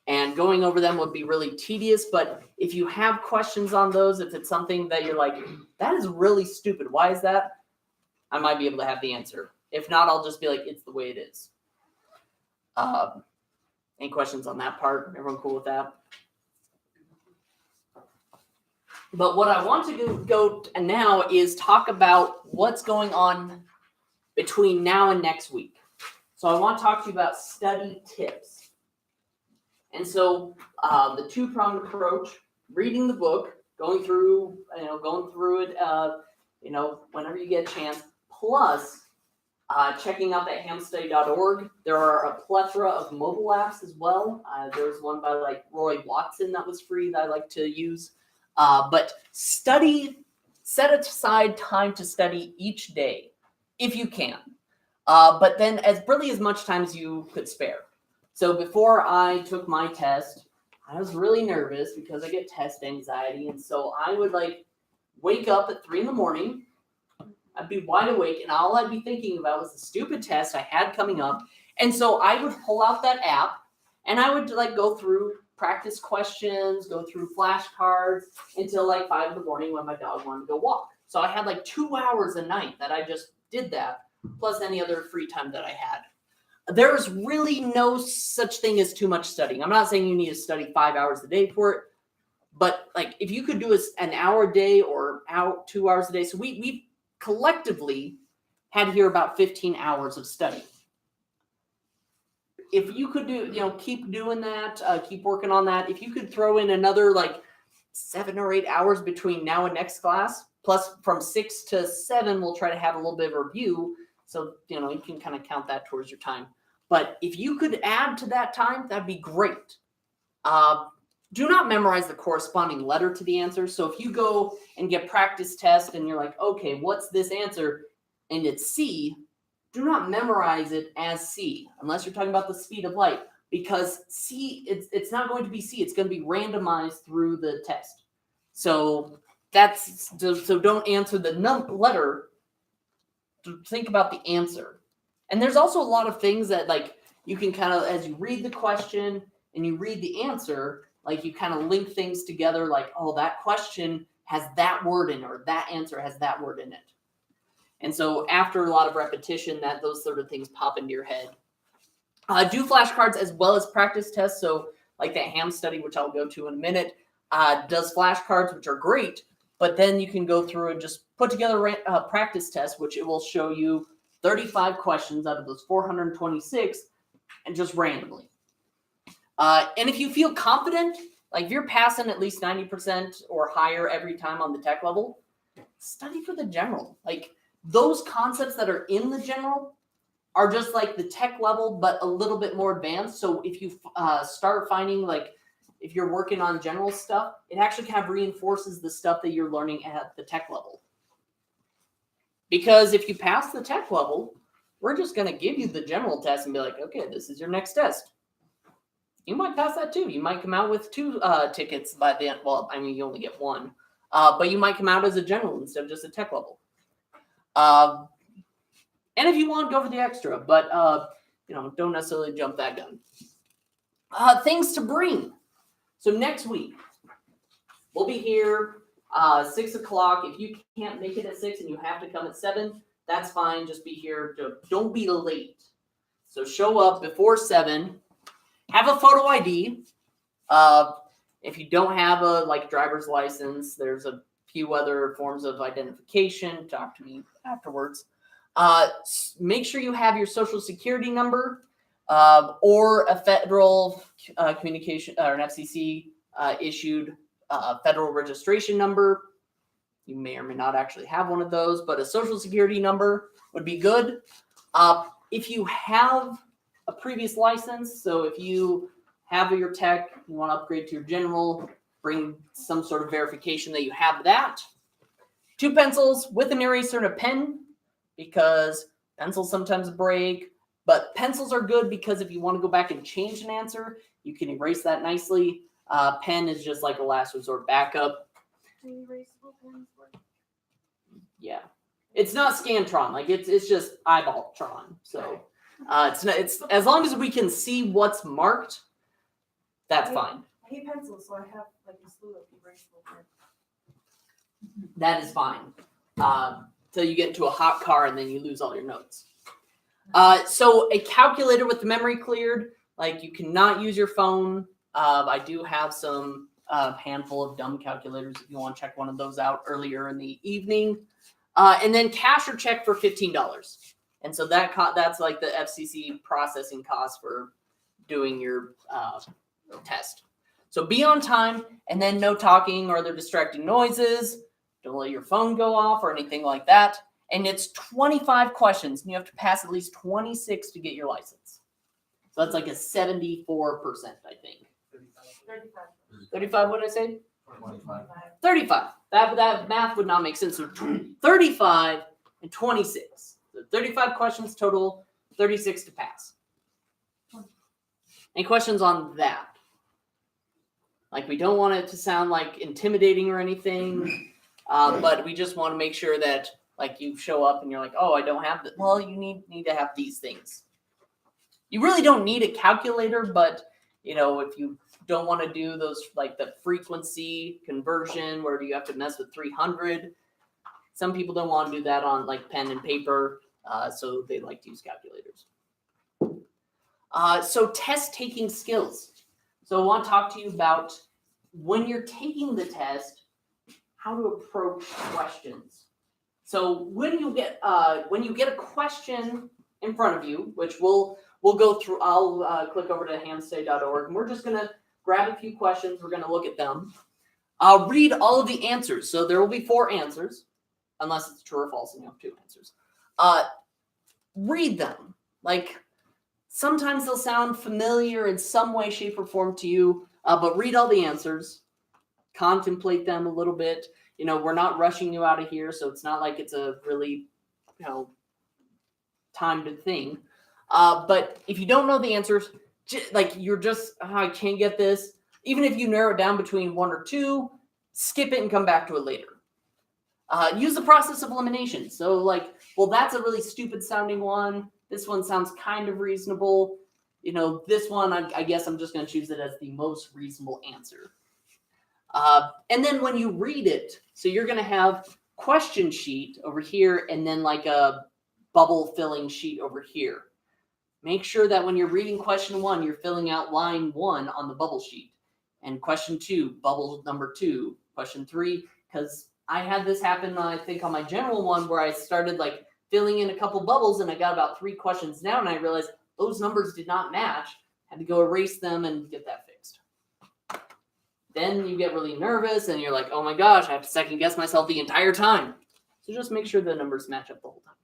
And going over them would be really tedious, but if you have questions on those, if it's something that you're like, that is really stupid, why is that? I might be able to have the answer. If not, I'll just be like, it's the way it is. Any questions on that part? Everyone cool with that? But what I want to go now is talk about what's going on between now and next week. So I want to talk to you about study tips. And so the two-pronged approach, reading the book, going through it, whenever you get a chance, plus checking out that hamstudy.org. There are a plethora of mobile apps as well. There's one by like Roy Watson that was free that I like to use. But set aside time to study each day if you can. But then really as much time as you could spare. So before I took my test, I was really nervous because I get test anxiety. And so I would like wake up at 3 a.m. I'd be wide awake, and all I'd be thinking about was the stupid test I had coming up. And so I would pull out that app, and I would like go through practice questions, go through flashcards until like 5 a.m. when my dog wanted to go walk. So I had like 2 hours a night that I just did that, plus any other free time that I had. There's really no such thing as too much studying. I'm not saying you need to study 5 hours a day for it, but like if you could do an hour a day or 2 hours a day. So we collectively had here about 15 hours of study. If you could keep doing that, keep working on that. If you could throw in another like 7 or 8 hours between now and next class, plus from 6 to 7, we'll try to have a little bit of a review. So, you can kind of count that towards your time. But if you could add to that time, that'd be great. Do not memorize the corresponding letter to the answer. So if you go and get practice test and you're like, okay, what's this answer? And it's C, do not memorize it as C, unless you're talking about the speed of light. Because C, it's not going to be C. It's going to be randomized through the test. So don't answer the letter. Think about the answer. And there's also a lot of things that like you can kind of, as you read the question and you read the answer, like you kind of link things together like, oh, that question has that word in it, or that answer has that word in it. And so after a lot of repetition, those sort of things pop into your head. Do flashcards as well as practice tests. So like that ham study, which I'll go to in a minute, does flashcards, which are great. But then you can go through and just put together a practice test, which it will show you 35 questions out of those 426, and just randomly. And if you feel confident, like if you're passing at least 90% or higher every time on the tech level, study for the general. Like those concepts that are in the general are just like the tech level, but a little bit more advanced. So if you start finding like, if you're working on general stuff, it actually kind of reinforces the stuff that you're learning at the tech level. Because if you pass the tech level, we're just going to give you the general test and be like, okay, this is your next test. You might pass that too. You might come out with 2 tickets by the end. Well, I mean, you only get 1. But you might come out as a general instead of just a tech level. And if you want, go for the extra. But, don't necessarily jump that gun. Things to bring. So next week, we'll be here 6 o'clock. If you can't make it at 6 and you have to come at 7, that's fine. Just be here. Don't be late. So show up before 7. Have a photo ID. If you don't have a driver's license, there's a few other forms of identification. Talk to me afterwards. Make sure you have your social security number. Or a federal communication or an FCC issued federal registration number. You may or may not actually have one of those, but a social security number would be good. If you have a previous license, so if you have your tech, you want to upgrade to your general, bring some sort of verification that you have that. 2 pencils with an eraser and a pen, because pencils sometimes break. But pencils are good because if you want to go back and change an answer, you can erase that nicely. Pen is just like a last resort backup. Do erasable pens work? Yeah. It's not Scantron, like it's just Eyebaltron. So it's as long as we can see what's marked, that's fine. I hate pencils, so I have like a slew of erasable pens. That is fine. Till you get into a hot car and then you lose all your notes. So a calculator with the memory cleared, like you cannot use your phone. I do have some handful of dumb calculators if you want to check one of those out earlier in the evening. And then cash or check for $15. And so that's like the FCC processing cost for doing your test. So be on time, and then no talking or other distracting noises. Don't let your phone go off or anything like that. And it's 25 questions, and you have to pass at least 26 to get your license. So that's like a 74%, I think. 35. 35, what did I say? 25. 35. That math would not make sense. So 35 and 26. So 35 questions total, 36 to pass. Any questions on that? Like, we don't want it to sound like intimidating or anything, but we just want to make sure that like you show up and you're like, oh, I don't have that. Well, you need to have these things. You really don't need a calculator, but if you don't want to do those like the frequency conversion where you have to mess with 300, some people don't want to do that on like pen and paper, so they like to use calculators. So test taking skills. So I want to talk to you about when you're taking the test, how to approach questions. So when you get a question in front of you, which we'll go through, I'll click over to hamstay.org, and we're just going to grab a few questions. We're going to look at them. Read all of the answers. So there will be 4 answers, unless it's true or false, and you have 2 answers. Read them. Like, sometimes they'll sound familiar in some way, shape, or form to you, but read all the answers. Contemplate them a little bit. We're not rushing you out of here, so it's not like it's a really, timed thing. But if you don't know the answers, like you're just, I can't get this. Even if you narrow it down between 1 or 2, skip it and come back to it later. Use the process of elimination. So like, well, that's a really stupid sounding one. This one sounds kind of reasonable. This one, I guess I'm just going to choose it as the most reasonable answer. And then when you read it, so you're going to have question sheet over here and then like a bubble filling sheet over here. Make sure that when you're reading question 1, you're filling out line 1 on the bubble sheet. And question 2, bubble number 2. Question 3, because I had this happen, I think, on my general one where I started like filling in a couple bubbles and I got about 3 questions down and I realized those numbers did not match. Had to go erase them and get that fixed. Then you get really nervous and you're like, oh my gosh, I have to second guess myself the entire time. So just make sure the numbers match up the whole time.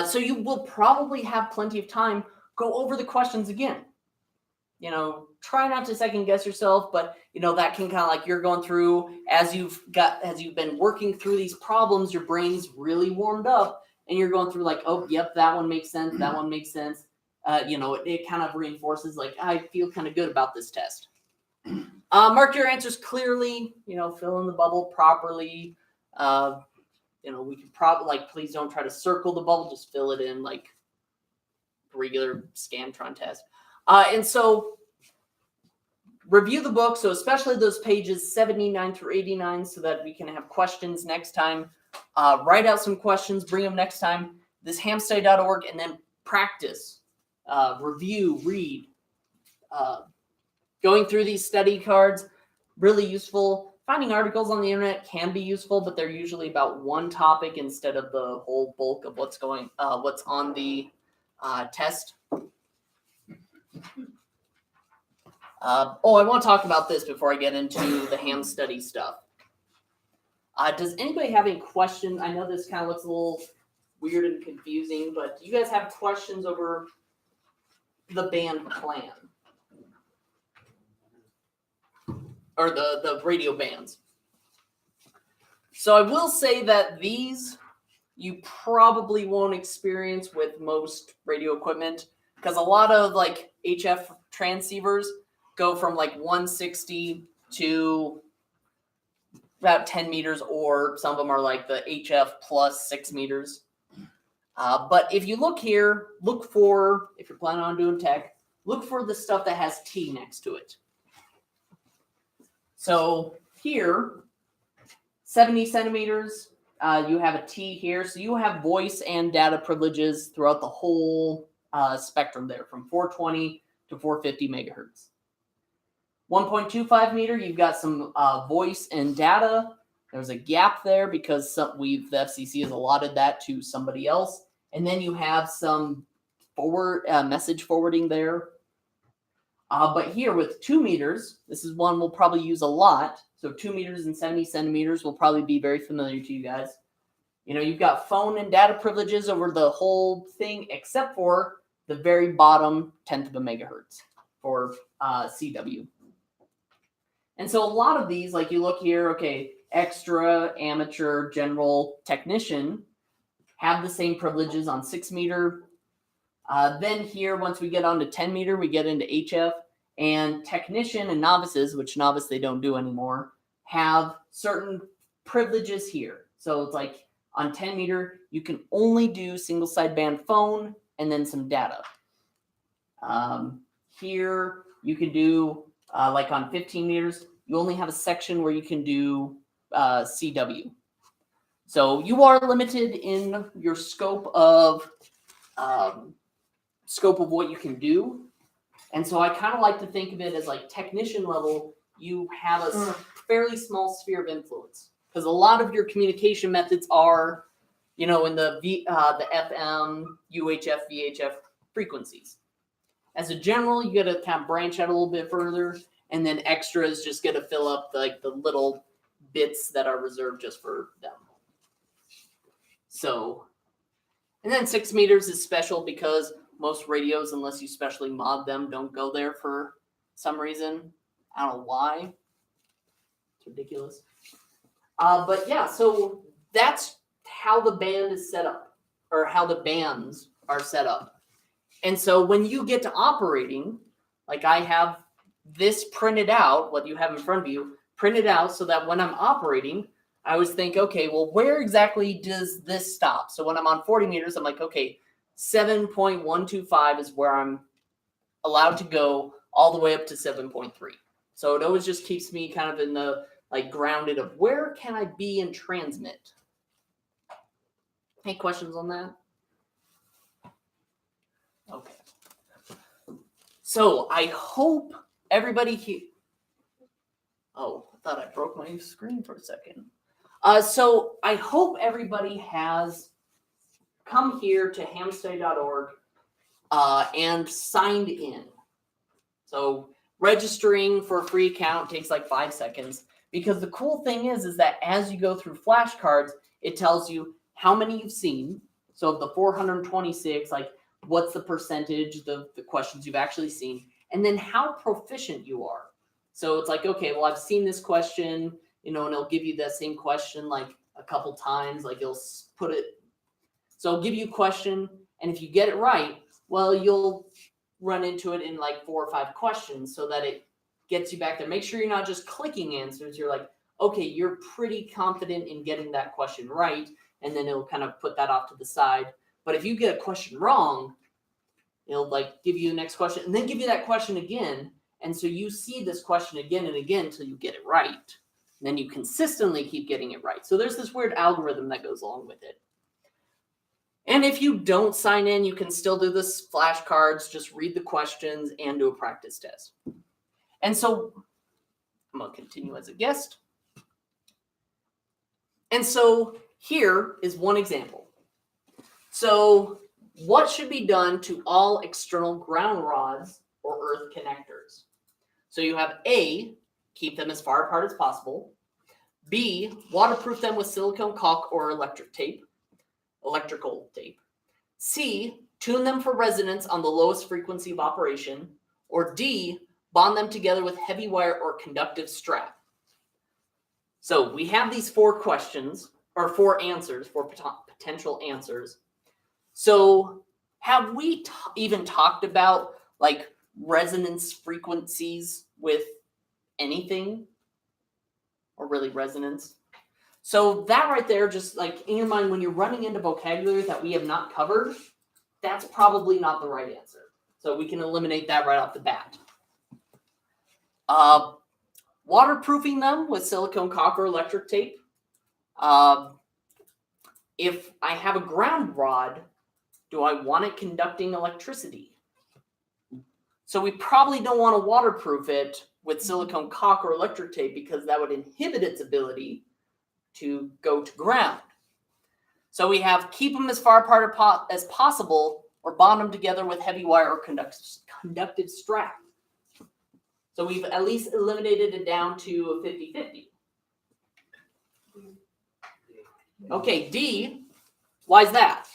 So you will probably have plenty of time. Go over the questions again. Try not to second guess yourself, but that can kind of like you're going through as you've been working through these problems, your brain's really warmed up and you're going through like, oh, yep, that one makes sense. That one makes sense. It kind of reinforces like, I feel kind of good about this test. Mark your answers clearly, fill in the bubble properly. We could probably like, please don't try to circle the bubble, just fill it in like regular Scantron test. And so review the book. So especially those pages 79 through 89 so that we can have questions next time. Write out some questions, bring them next time. This hamstay.org and then practice, review, read. Going through these study cards, really useful. Finding articles on the internet can be useful, but they're usually about one topic instead of the whole bulk of what's on the test. I want to talk about this before I get into the ham study stuff. Does anybody have any questions? I know this kind of looks a little weird and confusing, but do you guys have questions over the band plan? Or the radio bands. So I will say that these you probably won't experience with most radio equipment because a lot of like HF transceivers go from like 160 to about 10 meters, or some of them are like the HF plus 6 meters. But if you look here, look for, if you're planning on doing tech, look for the stuff that has T next to it. So here, 70 centimeters, you have a T here. So you have voice and data privileges throughout the whole spectrum there, from 420 to 450 megahertz. 1.25 meter, you've got some voice and data. There's a gap there because the FCC has allotted that to somebody else. And then you have some message forwarding there. But here with 2 meters, this is one we'll probably use a lot. So 2 meters and 70 centimeters will probably be very familiar to you guys. You know, you've got phone and data privileges over the whole thing, except for the very bottom 1/10 of a megahertz for CW. And so a lot of these, like you look here, okay, extra, amateur, general, technician, have the same privileges on 6 meter. Then here, once we get on to 10 meter, we get into HF. And technician and novices, which novice they don't do anymore, have certain privileges here. So it's like on 10 meter, you can only do single sideband phone and then some data. Here, you can do, like on 15 meters, you only have a section where you can do CW. So you are limited in your scope of what you can do. And so I kind of like to think of it as like technician level, you have a fairly small sphere of influence. Because a lot of your communication methods are, you know, in the FM, UHF, VHF frequencies. As a general, you got to kind of branch out a little bit further, and then extras just get to fill up the little bits that are reserved just for them. So, and then 6 meters is special because most radios, unless you specially mod them, don't go there for some reason. I don't know why. It's ridiculous. But yeah, so that's how the band is set up, or how the bands are set up. And so when you get to operating, like I have this printed out, what you have in front of you, printed out so that when I'm operating, I always think, okay, well, where exactly does this stop? So when I'm on 40 meters, I'm like, okay, 7.125 is where I'm allowed to go all the way up to 7.3. So it always just keeps me kind of in the like grounded of where can I be and transmit. Any questions on that? Okay. So I hope everybody here. Oh, I thought I broke my screen for a second. So I hope everybody has come here to hamstay.org and signed in. So registering for a free account takes like 5 seconds, because the cool thing is that as you go through flashcards, it tells you how many you've seen. So of the 426, like what's the percentage, the questions you've actually seen, and then how proficient you are. So it's like, okay, well, I've seen this question, you know, and it'll give you that same question like a couple times, like it'll put it. So it'll give you a question, and if you get it right, well, you'll run into it in like 4 or 5 questions so that it gets you back there. Make sure you're not just clicking answers. You're like, okay, you're pretty confident in getting that question right, and then it'll kind of put that off to the side. But if you get a question wrong, it'll like give you the next question and then give you that question again. And so you see this question again and again until you get it right. And then you consistently keep getting it right. So there's this weird algorithm that goes along with it. And if you don't sign in, you can still do this flashcards, just read the questions and do a practice test. And so I'm going to continue as a guest. And so here is one example. So what should be done to all external ground rods or earth connectors? So you have A, keep them as far apart as possible. B, waterproof them with silicone caulk or electrical tape. C, tune them for resonance on the lowest frequency of operation. Or D, bond them together with heavy wire or conductive strap. So we have these 4 questions, or 4 answers, 4 potential answers. So have we even talked about like resonance frequencies with anything? or really resonance. So that right there, just like in your mind, when you're running into vocabulary that we have not covered, that's probably not the right answer. So we can eliminate that right off the bat. Waterproofing them with silicone caulk or electric tape. If I have a ground rod, do I want it conducting electricity? So we probably don't want to waterproof it with silicone caulk or electric tape because that would inhibit its ability to go to ground. So we have keep them as far apart as possible or bond them together with heavy wire or conductive strap. So we've at least eliminated it down to a 50-50. Okay, D, why is that?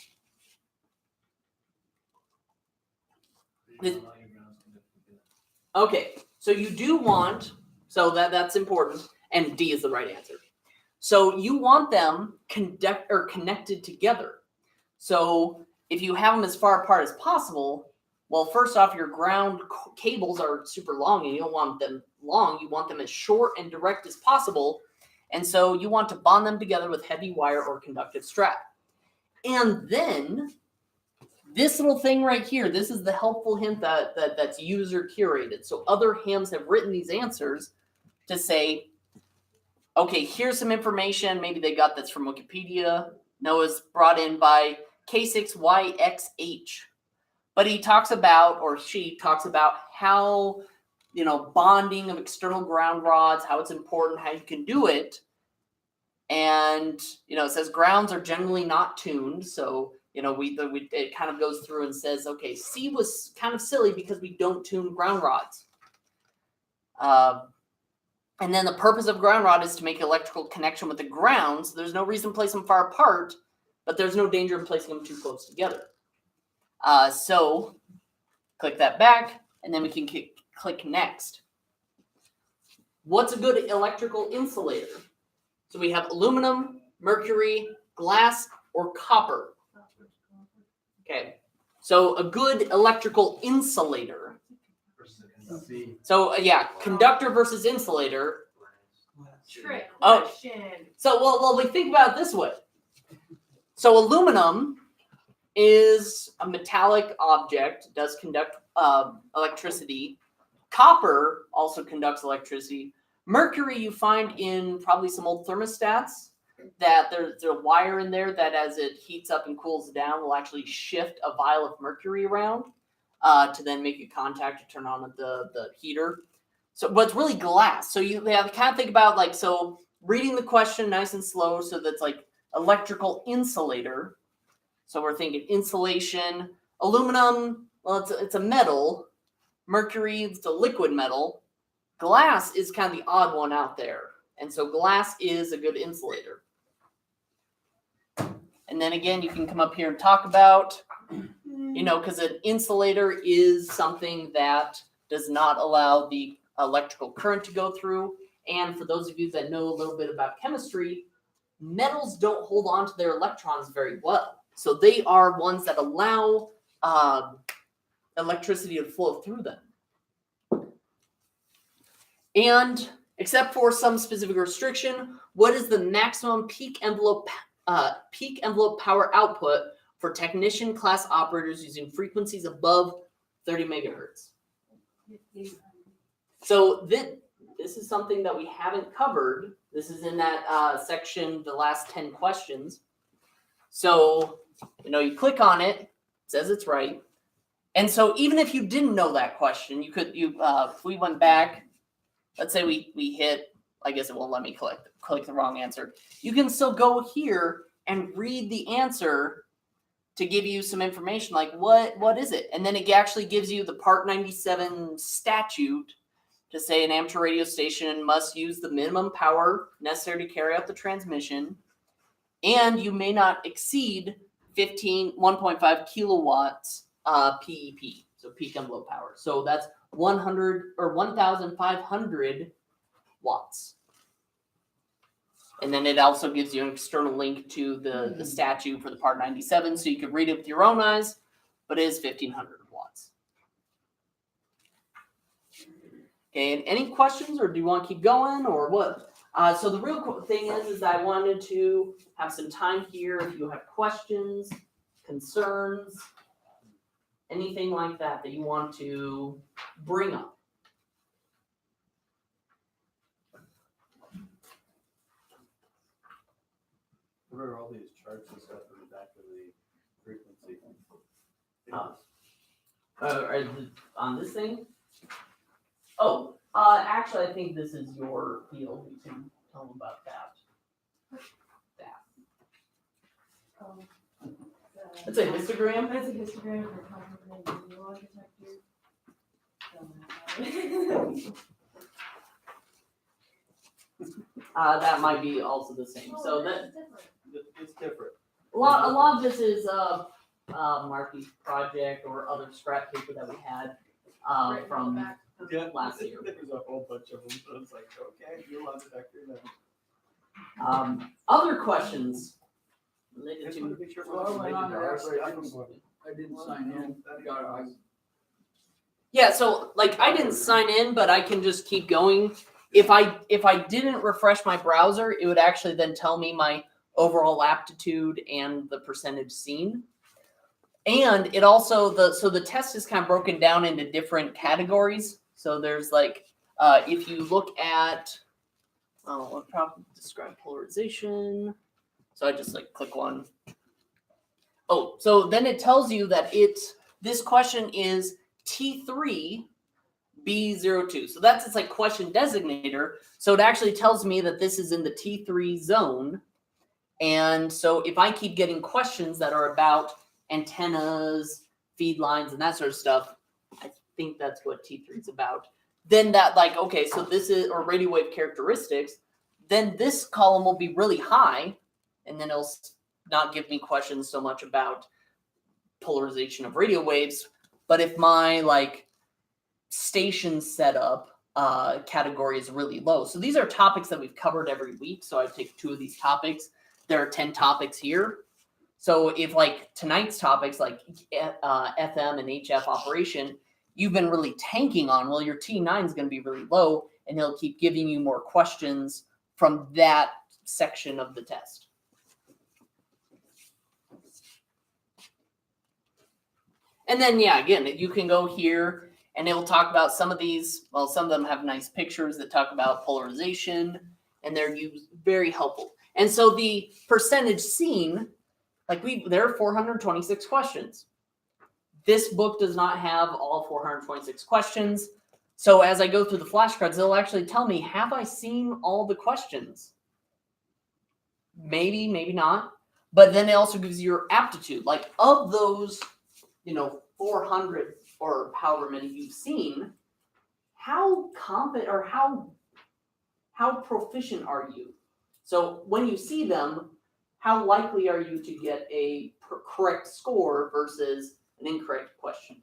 Okay, so you do want, so that's important, and D is the right answer. So you want them connected together. So if you have them as far apart as possible, well, first off, your ground cables are super long and you don't want them long. You want them as short and direct as possible. And so you want to bond them together with heavy wire or conductive strap. And then this little thing right here, this is the helpful hint that's user curated. So other hams have written these answers to say, okay, here's some information. Maybe they got this from Wikipedia. Noah's brought in by K6YXH. But he talks about, or she talks about how, bonding of external ground rods, how it's important, how you can do it. And, it says grounds are generally not tuned. So, it kind of goes through and says, okay, C was kind of silly because we don't tune ground rods. And then the purpose of ground rod is to make electrical connection with the ground. So there's no reason to place them far apart, but there's no danger in placing them too close together. So click that back, and then we can click next. What's a good electrical insulator? So we have aluminum, mercury, glass, or copper. Okay, so a good electrical insulator. So conductor versus insulator. Trick Oh. question. So well, we think about it this way. So aluminum is a metallic object, does conduct electricity. Copper also conducts electricity. Mercury you find in probably some old thermostats that there's a wire in there that as it heats up and cools down will actually shift a vial of mercury around to then make a contact to turn on the heater. So, but it's really glass. So you have to kind of think about so reading the question nice and slow. So that's electrical insulator. So we're thinking insulation, aluminum. Well, it's a metal. Mercury, it's a liquid metal. Glass is kind of the odd one out there. And so glass is a good insulator. And then again, you can come up here and talk about, because an insulator is something that does not allow the electrical current to go through. And for those of you that know a little bit about chemistry, metals don't hold on to their electrons very well. So they are ones that allow electricity to flow through them. And except for some specific restriction, what is the maximum peak envelope power output for technician class operators using frequencies above 30 megahertz? So this is something that we haven't covered. This is in that section, the last 10 questions. So, you click on it, it says it's right. And so even if you didn't know that question, if we went back, let's say we hit, I guess it won't let me click the wrong answer. You can still go here and read the answer to give you some information like what is it? And then it actually gives you the Part 97 statute to say an amateur radio station must use the minimum power necessary to carry out the transmission, and you may not exceed 1.5 kilowatts PEP, so peak envelope power. So that's 100 or 1,500 watts. And then it also gives you an external link to the statute for the Part 97, so you can read it with your own eyes, but it is 1,500 watts. Okay, and any questions, or do you want to keep going, or what? So the real thing is I wanted to have some time here if you have questions, concerns, anything like that that you want to bring up. What are all these charts and stuff in the back of the frequency? On this thing? Oh, actually, I think this is your field. You can tell them about that. It's a histogram. That's a histogram for complement video architecture. That might be also the same. So that It's different. a lot of this is Marky's project or other scrap paper that we had from Yeah, last year. There was a whole bunch of them, so it's like, okay, you're on the detector then. Other questions related Just wanted to to be sure. Well, I went on there, Our but I stuff didn't- was- I didn't sign in. Yeah, so like I didn't sign in, but I can just keep going. If I didn't refresh my browser, it would actually then tell me my overall aptitude and the percentage seen. And it also the test is kind of broken down into different categories. So there's like if you look at I'll probably describe polarization. So I just like click one. Oh, so then it tells you that this question is T3 B02. So that's its like question designator. So it actually tells me that this is in the T3 zone. And so if I keep getting questions that are about antennas, feed lines, and that sort of stuff, I think that's what T3 is about. Then that like, okay, so this is, or radio wave characteristics, then this column will be really high, and then it'll not give me questions so much about polarization of radio waves. But if my like station setup category is really low. So these are topics that we've covered every week. So I take 2 of these topics. There are 10 topics here. So if like tonight's topics like FM and HF operation, you've been really tanking on, well, your T9 is going to be really low, and he'll keep giving you more questions from that section of the test. And then, yeah, again, you can go here and it will talk about some of these. Well, some of them have nice pictures that talk about polarization, and they're very helpful. And so the percentage seen, like there are 426 questions. This book does not have all 426 questions. So as I go through the flashcards, they'll actually tell me, have I seen all the questions? Maybe, maybe not. But then it also gives you your aptitude. Like of those, 400 or however many you've seen, how competent or how proficient are you? So when you see them, how likely are you to get a correct score versus an incorrect question?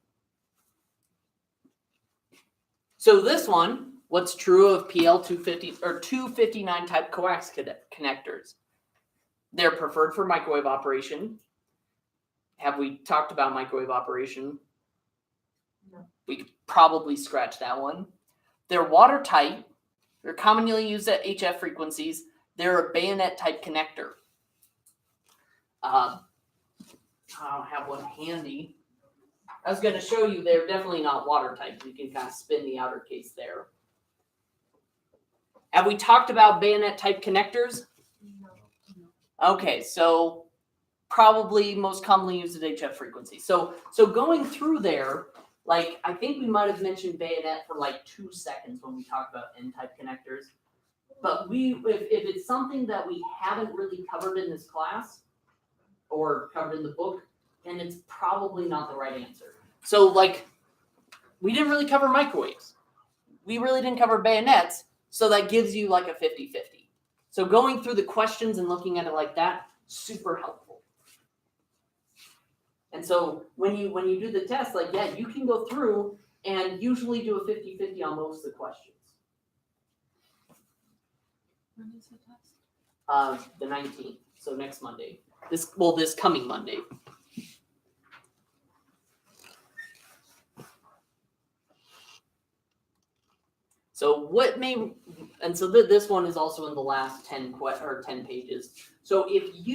So this one, what's true of PL250 or 259 type coax connectors? They're preferred for microwave operation. Have we talked about microwave operation? No. We could probably scratch that one. They're watertight. They're commonly used at HF frequencies. They're a bayonet type connector. I don't have one handy. I was going to show you they're definitely not watertight. You can kind of spin the outer case there. Have we talked about bayonet type connectors? No. Okay, so probably most commonly used at HF frequency. So going through there, like I think we might have mentioned bayonet for like 2 seconds when we talked about N-type connectors. But if it's something that we haven't really covered in this class or covered in the book, then it's probably not the right answer. So like, we didn't really cover microwaves. We really didn't cover bayonets. So that gives you like a 50-50. So going through the questions and looking at it like that, super helpful. And so when you do the test, like, yeah, you can go through and usually do a 50-50 on most of the questions. When is the test? The 19th, so next Monday. This coming Monday. So this one is also in the last 10 pages. So if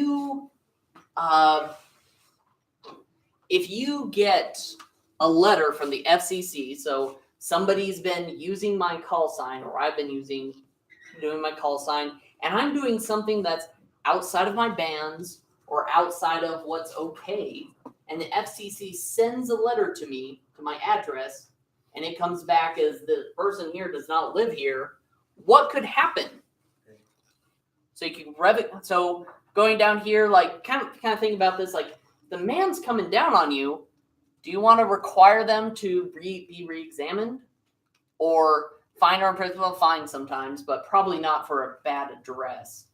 you get a letter from the FCC, so somebody's been using my call sign, or I've been doing my call sign, and I'm doing something that's outside of my bans or outside of what's okay, and the FCC sends a letter to me, to my address, and it comes back as the person here does not live here, what could happen? So you can so going down here, like kind of think about this, like the man's coming down on you. Do you want to require them to be re-examined? Or fine or in principle, fine sometimes, but probably not for a bad address.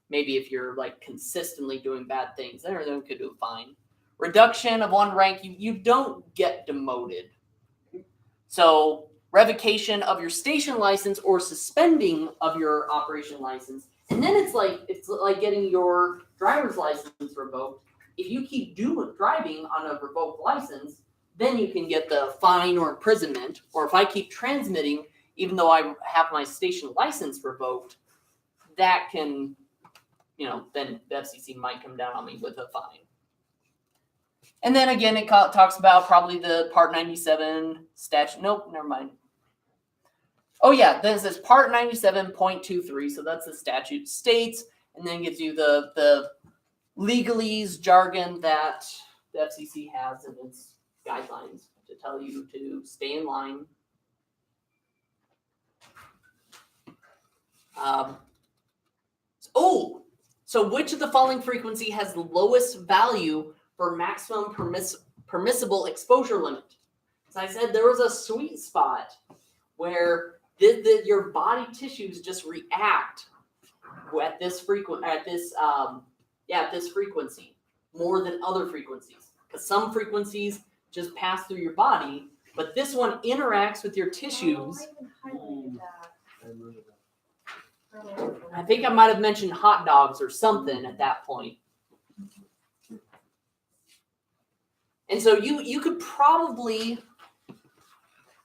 Maybe if you're like consistently doing bad things, then everyone could do fine. Reduction of one rank, you don't get demoted. So revocation of your station license or suspending of your operation license. And then it's like getting your driver's license revoked. If you keep driving on a revoked license, then you can get the fine or imprisonment. Or if I keep transmitting, even though I have my station license revoked, that can, then the FCC might come down on me with a fine. And then again, it talks about probably the Part 97 statute. Nope, never mind. Oh yeah, then it says Part 97.23, so that's the statute states, and then gives you the legalese jargon that the FCC has in its guidelines to tell you to stay in line. So which of the following frequency has the lowest value for maximum permissible exposure limit? As I said, there was a sweet spot where your body tissues just react at this frequency more than other frequencies, because some frequencies just pass through your body, but this one interacts with your tissues. I even highlighted that. I think I might have mentioned hot dogs or something at that point. And so you could probably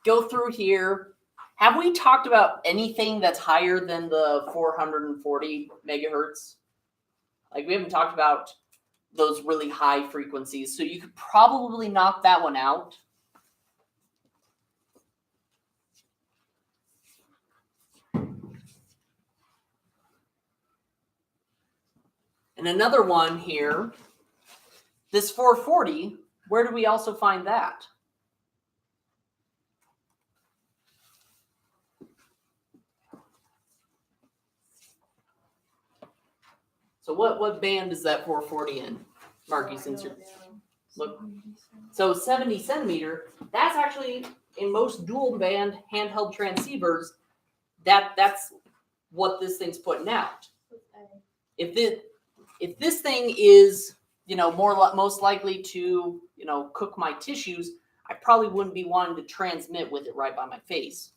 go through here. Have we talked about anything that's higher than the 440 megahertz? Like we haven't talked about those really high frequencies. So you could probably knock that one out. And another one here, this 440, where do we also find that? So what band is that 440 in, Marky, since you're look? So 70 centimeter, that's actually in most dual band handheld transceivers, that's what this thing's putting out. If this thing is, most likely to, cook my tissues, I probably wouldn't be wanting to transmit with it right by my face.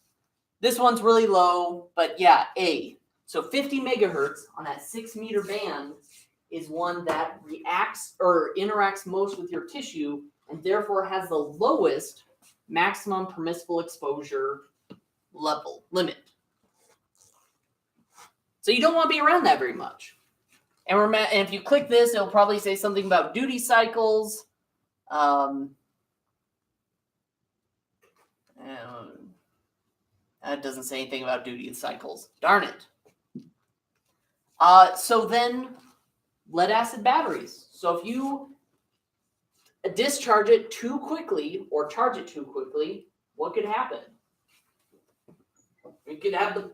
This one's really low, but yeah, A. So 50 megahertz on that 6 meter band is one that reacts or interacts most with your tissue and therefore has the lowest maximum permissible exposure limit. So you don't want to be around that very much. And if you click this, it'll probably say something about duty cycles. That doesn't say anything about duty cycles. Darn it. So then, lead acid batteries. So if you discharge it too quickly or charge it too quickly, what could happen? You could have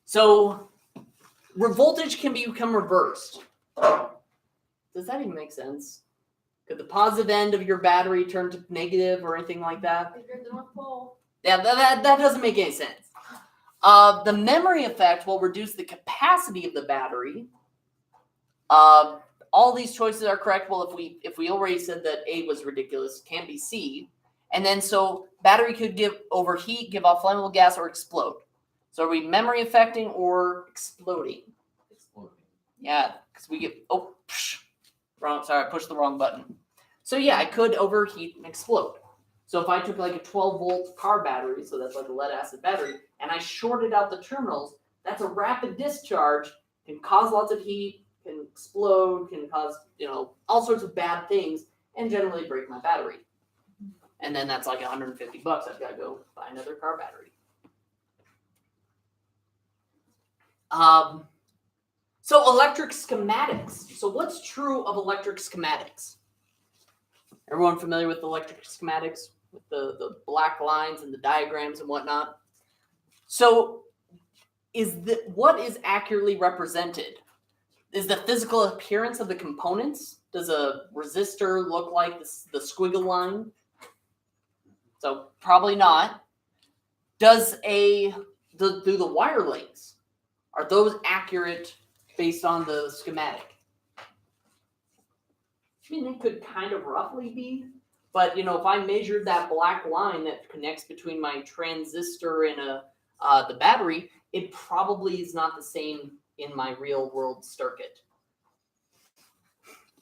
So voltage can become reversed. Does that even make sense? Could the positive end of your battery turn to negative or anything like that? If you're at the North Pole. Yeah, that doesn't make any sense. The memory effect will reduce the capacity of the battery. All these choices are correct. Well, if we already said that A was ridiculous, can't be C. And then so battery could overheat, give off flammable gas, or explode. So are we memory affecting or exploding? Exploding. Yeah, because we get wrong. Sorry, I pushed the wrong button. So yeah, I could overheat and explode. So if I took like a 12-volt car battery, so that's like a lead acid battery, and I shorted out the terminals, that's a rapid discharge, can cause lots of heat, can explode, can cause, all sorts of bad things, and generally break my battery. And then that's like $150. I've got to go buy another car battery. So electric schematics. So what's true of electric schematics? Everyone familiar with electric schematics? With the black lines and the diagrams and whatnot? So what is accurately represented? Is the physical appearance of the components? Does a resistor look like the squiggle line? So probably not. Do the wire links, are those accurate based on the schematic? I mean, they could kind of roughly be, but if I measured that black line that connects between my transistor and the battery, it probably is not the same in my real world circuit.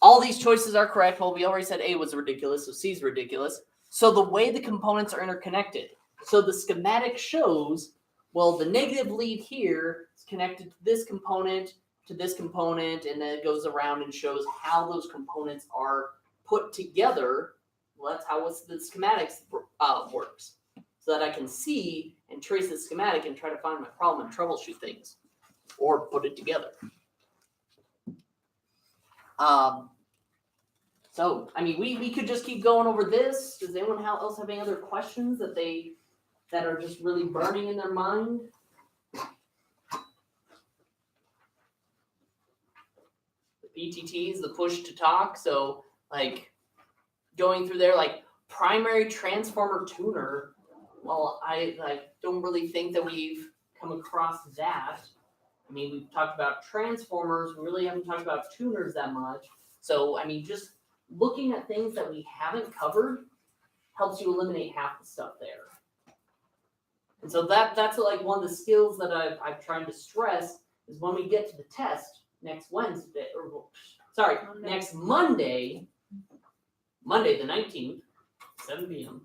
All these choices are correct. Well, we already said A was ridiculous, so C is ridiculous. So the way the components are interconnected. So the schematic shows, well, the negative lead here is connected to this component, and then it goes around and shows how those components are put together. Well, that's how the schematics works. So that I can see and trace the schematic and try to find my problem and troubleshoot things. Or put it together. So, I mean, we could just keep going over this. Does anyone else have any other questions that are just really burning in their mind? The PTTs, the push to talk. So, like, going through there, like, primary transformer tuner. Well, I don't really think that we've come across that. I mean, we've talked about transformers. We really haven't talked about tuners that much. So, I mean, just looking at things that we haven't covered helps you eliminate half the stuff there. And so that's like one of the skills that I've tried to stress is when we get to the test next next Monday the 19th, 7 p.m.,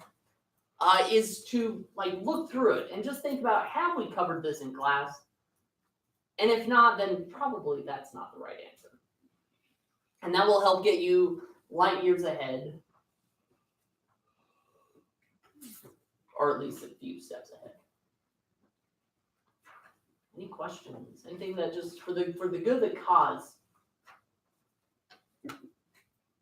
is to like look through it and just think about, have we covered this in class? And if not, then probably that's not the right answer. And that will help get you light years ahead. Or at least a few steps ahead. Any questions? Anything that just for the good of the cause?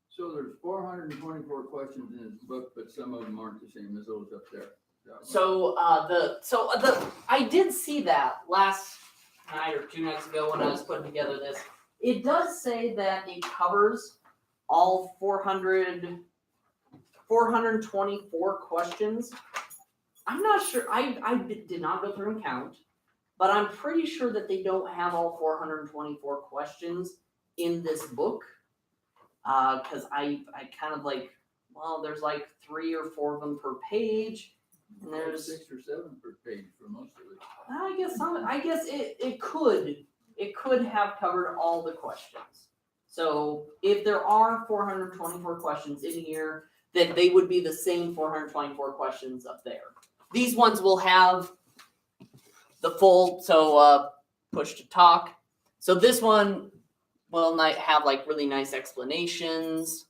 So there's 424 questions in this book, but some of them aren't the same as those up there. So I did see that last night or 2 nights ago when I was putting together this. It does say that it covers all 424 questions. I'm not sure. I did not go through and count, but I'm pretty sure that they don't have all 424 questions in this book. Because I kind of like, well, there's like 3 or 4 of them per page. And there's 6 or 7 per page for most of it. I guess it could have covered all the questions. So if there are 424 questions in here, then they would be the same 424 questions up there. These ones will have the full, push to talk. So this one will have like really nice explanations.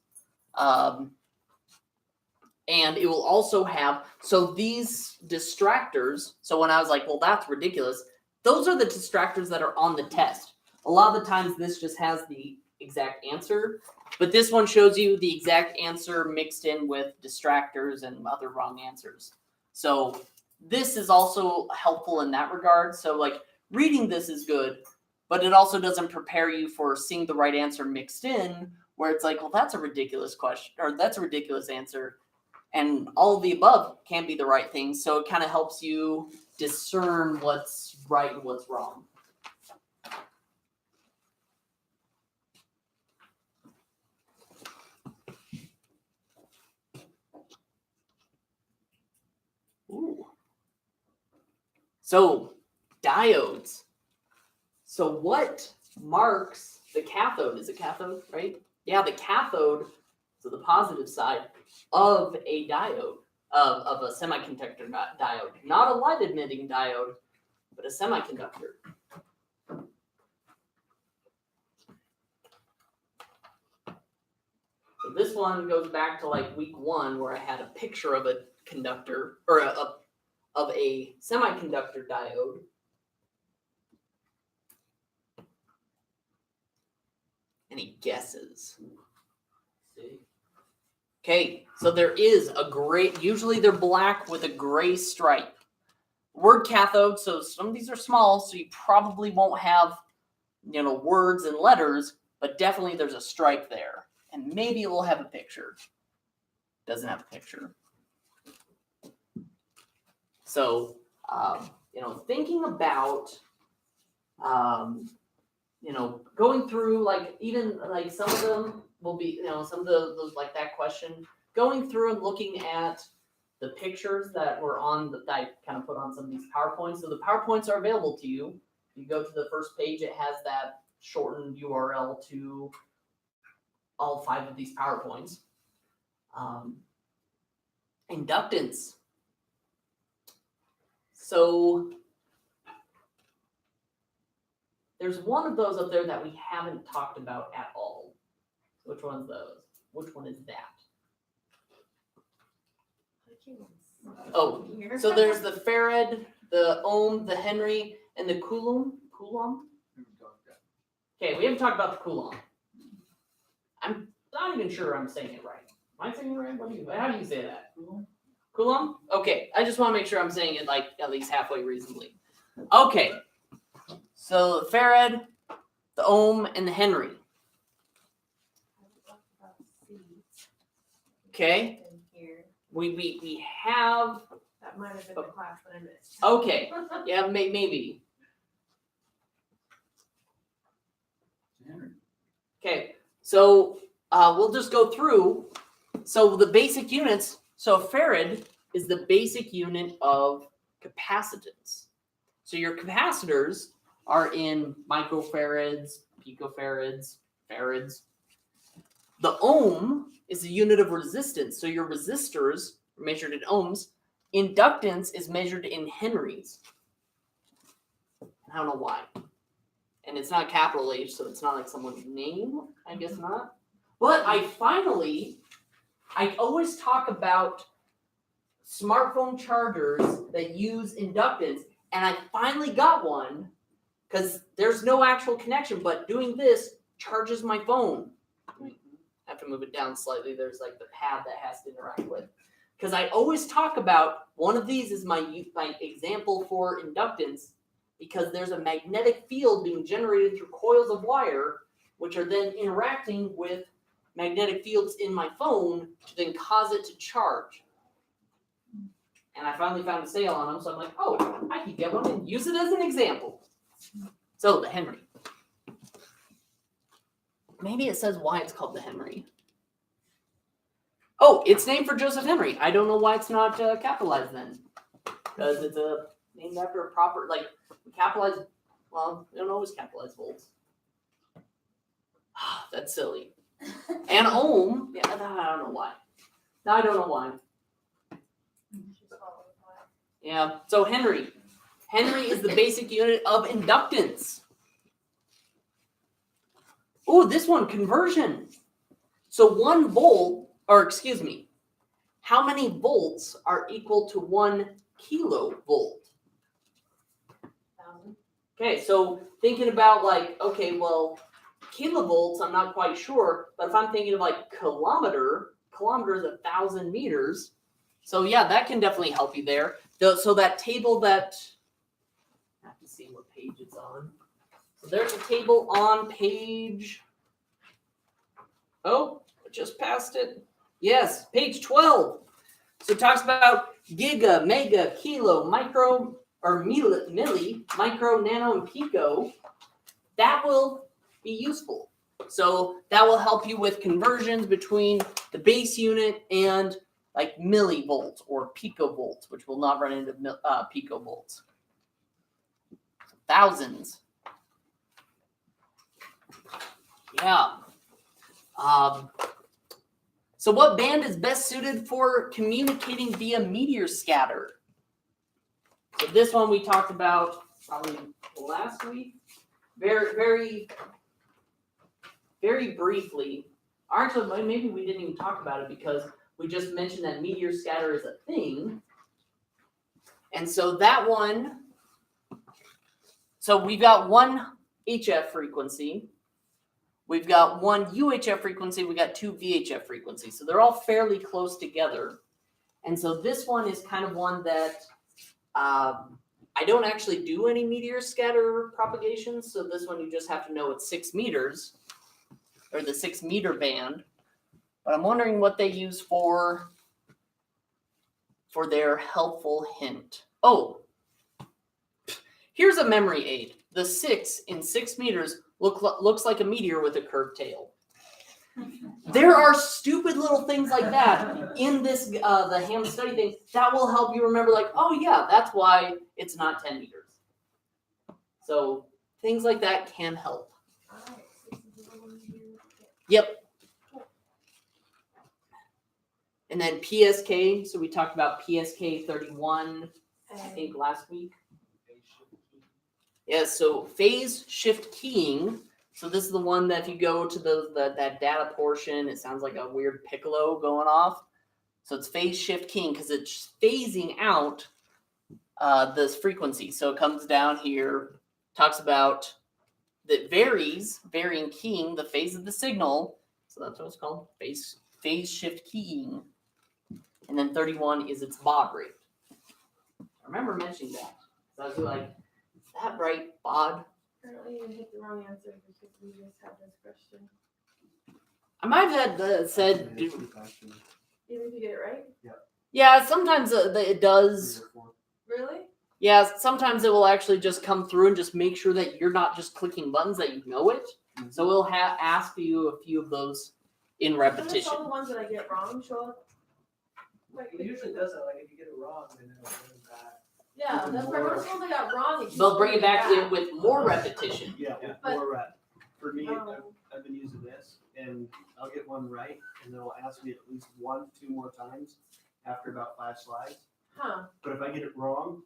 And it will also have, so these distractors, so when I was like, well, that's ridiculous, those are the distractors that are on the test. A lot of the times this just has the exact answer, but this one shows you the exact answer mixed in with distractors and other wrong answers. So this is also helpful in that regard. So like reading this is good, but it also doesn't prepare you for seeing the right answer mixed in, where it's like, well, that's a ridiculous question, or that's a ridiculous answer. And all of the above can be the right thing. So it kind of helps you discern what's right and what's wrong. Ooh. So diodes. So what marks the cathode? Is it cathode, right? Yeah, the cathode, so the positive side of a diode. of a semiconductor diode, not a light emitting diode, but a semiconductor. So this one goes back to like week 1 where I had a picture of a conductor or of a semiconductor diode. Any guesses? See? Okay, so there is a gray, usually they're black with a gray stripe. Word cathode, so some of these are small, so you probably won't have, words and letters, but definitely there's a stripe there. And maybe it will have a picture. Doesn't have a picture. So, thinking about, going through, like, even, like, some of them will be, some of those, like, that question, going through and looking at the pictures that were that I kind of put on some of these PowerPoints. So the PowerPoints are available to you. You go to the first page, it has that shortened URL to all 5 of these PowerPoints. Inductance. So there's one of those up there that we haven't talked about at all. Which one's those? Which one is that? Oh, so there's the farad, the ohm, the Henry, and the coulomb. Coulomb? Okay, we haven't talked about the coulomb. I'm not even sure I'm saying it right. Am I saying it right? How do you say that? Coulomb? Okay, I just want to make sure I'm saying it like at least halfway reasonably. Okay, so the farad, the ohm, and the Henry. Okay, we have. That might have been the class that I missed. Okay, yeah, maybe. Okay, so we'll just go through. So the basic units. So a farad is the basic unit of capacitance. So your capacitors are in microfarads, picofarads, farads. The ohm is the unit of resistance. So your resistors are measured in ohms. Inductance is measured in henries. I don't know why. And it's not capital H, so it's not like someone's name. I guess not. But I always talk about smartphone chargers that use inductance, and I finally got one because there's no actual connection, but doing this charges my phone. I have to move it down slightly. There's like the pad that has to interact with. Because I always talk about one of these is my example for inductance, because there's a magnetic field being generated through coils of wire, which are then interacting with magnetic fields in my phone to then cause it to charge. And I finally found a sale on them, so I'm like, oh, I can get one and use it as an example. So the Henry. Maybe it says why it's called the Henry. Oh, it's named for Joseph Henry. I don't know why it's not capitalized then. Because it's named after a proper, like, we capitalize, well, we don't always capitalize volts. That's silly. And ohm, yeah, I don't know why. I don't know why. Yeah, so Henry. Henry is the basic unit of inductance. Oh, this one, conversion. So 1 volt, or excuse me, how many volts are equal to 1 kilovolt? 1,000. Okay, so thinking about like, okay, well, kilovolts, I'm not quite sure, but if I'm thinking of like kilometer is 1,000 meters. So yeah, that can definitely help you there. So that table that, I have to see what page it's on. So there's a table on page, oh, I just passed it. Yes, page 12. So it talks about giga, mega, kilo, micro, or milli, micro, nano, and pico. That will be useful. So that will help you with conversions between the base unit and like millivolts or picovolts, which will not run into picovolts. Thousands. So what band is best suited for communicating via meteor scatter? So this one we talked about probably last week, very briefly. Actually, maybe we didn't even talk about it because we just mentioned that meteor scatter is a thing. And so that one, so we've got one HF frequency, we've got one UHF frequency, we got two VHF frequencies. So they're all fairly close together. And so this one is kind of one that I don't actually do any meteor scatter propagation. So this one you just have to know it's 6 meters, or the 6 meter band. But I'm wondering what they use for their helpful hint. Oh, here's a memory aid. The 6 in 6 meters looks like a meteor with a curved tail. There are stupid little things like that in this the ham study thing that will help you remember, like, oh yeah, that's why it's not 10 meters. So things like that can help. Yep. And then PSK, so we talked about PSK 31, I think last week. Yeah, so phase shift keying. So this is the one that if you go to that data portion, it sounds like a weird piccolo going off. So it's phase shift keying because it's phasing out this frequency. So it comes down here, talks about that varying keying the phase of the signal. So that's what it's called, phase shift keying. And then 31 is its baud rate. I remember mentioning that. So I was like, is that right, baud? Apparently you hit the wrong answer because we just had this question. I might have had said, Even if you get it right? yeah, sometimes it does. Really? Yeah, sometimes it will actually just come through and just make sure that you're not just clicking buttons, that you know it. So we'll ask you a few of those in repetition. Sometimes all the ones that I get wrong show up. Like, It usually does that, like if you get it wrong, then it'll bring it back. yeah, that's why most ones I got wrong. They'll bring it back in with more repetition. Yeah, But- more rep. For me, Um, I've been using this, and I'll get one right, and they'll ask me at least 1-2 more times after about 5 slides. Huh. But if I get it wrong,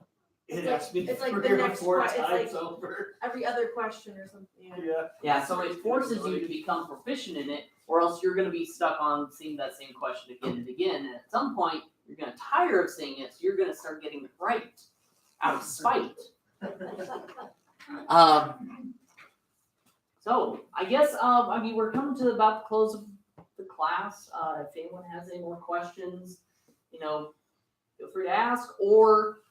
it It's like- asks me it's like the 3 or next 4 que- it's times like- over. Every other question or something. Yeah. Yeah. Yeah, so it forces you to become proficient in it, or else you're going to be stuck on seeing that same question again and again. And at some point, you're going to tire of seeing it, so you're going to start getting it right out of spite. So I guess we're coming to about the close of the class. If anyone has any more questions, feel free to ask, or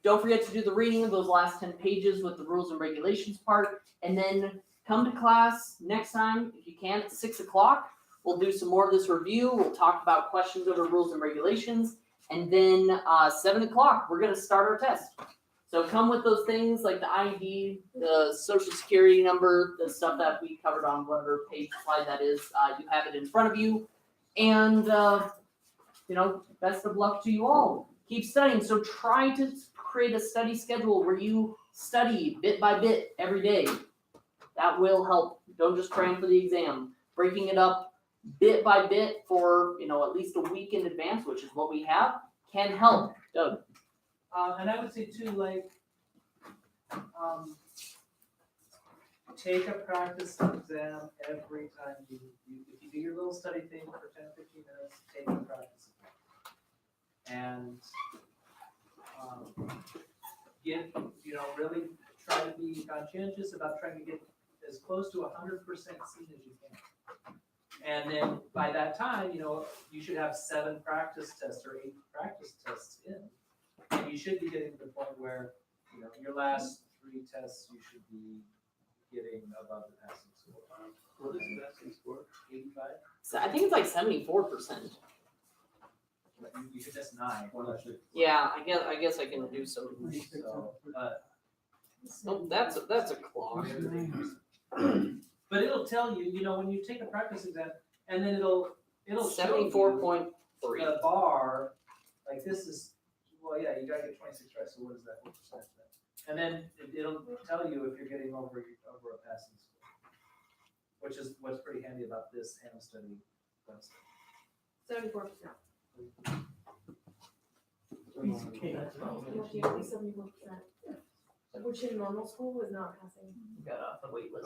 don't forget to do the reading of those last 10 pages with the rules and regulations part, and then come to class next time if you can at 6 o'clock. We'll do some more of this review. We'll talk about questions over rules and regulations, and then 7 o'clock we're going to start our test. So come with those things like the ID, the social security number, the stuff that we covered on whatever page slide that is. You have it in front of you. And, best of luck to you all. Keep studying. So try to create a study schedule where you study bit by bit every day. That will help. Don't just cram for the exam. Breaking it up bit by bit for, at least a week in advance, which is what we have, can help. Doug. And I would say too, take a practice exam every time if you do your little study thing for 10, 15 minutes, take a practice exam. And, really try to be conscientious about trying to get as close to 100% seen as you can. And then by that time, you should have 7 practice tests or 8 practice tests in. And you should be getting to the point where, your last 3 tests, you should be getting above the passing score. What is the passing score? 85? So I think it's like 74%. But you should test 9. Yeah, I guess I can do some. So, Oh, that's a clock. but it'll tell you, when you take a practice exam, and then it'll show you 74.3. the bar, like this is, well, yeah, you gotta get 26 right, so what is that, what percent is that? And then it'll tell you if you're getting over a passing score, which is what's pretty handy about this ham study website. 74%. Piece of cake. You have to get at least 74%. Which in normal school was not passing. You got off the wait list.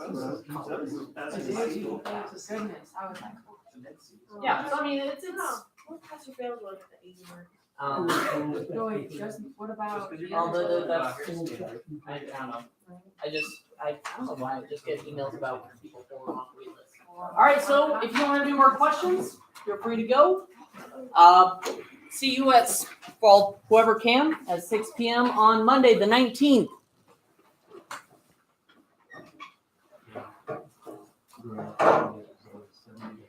That's It's high easy. school. It's a Goodness, how is that? Yeah, so I mean, it's, what pass or fail is like the easy mark. No, wait, just, what about? Just 'cause Oh, you're- that's, I don't know. I don't know why, I just get emails about people falling off the wait list. Alright, so if you don't have any more questions, you're free to go. See you at, well, whoever can, at 6 PM on Monday, the 19th. Right.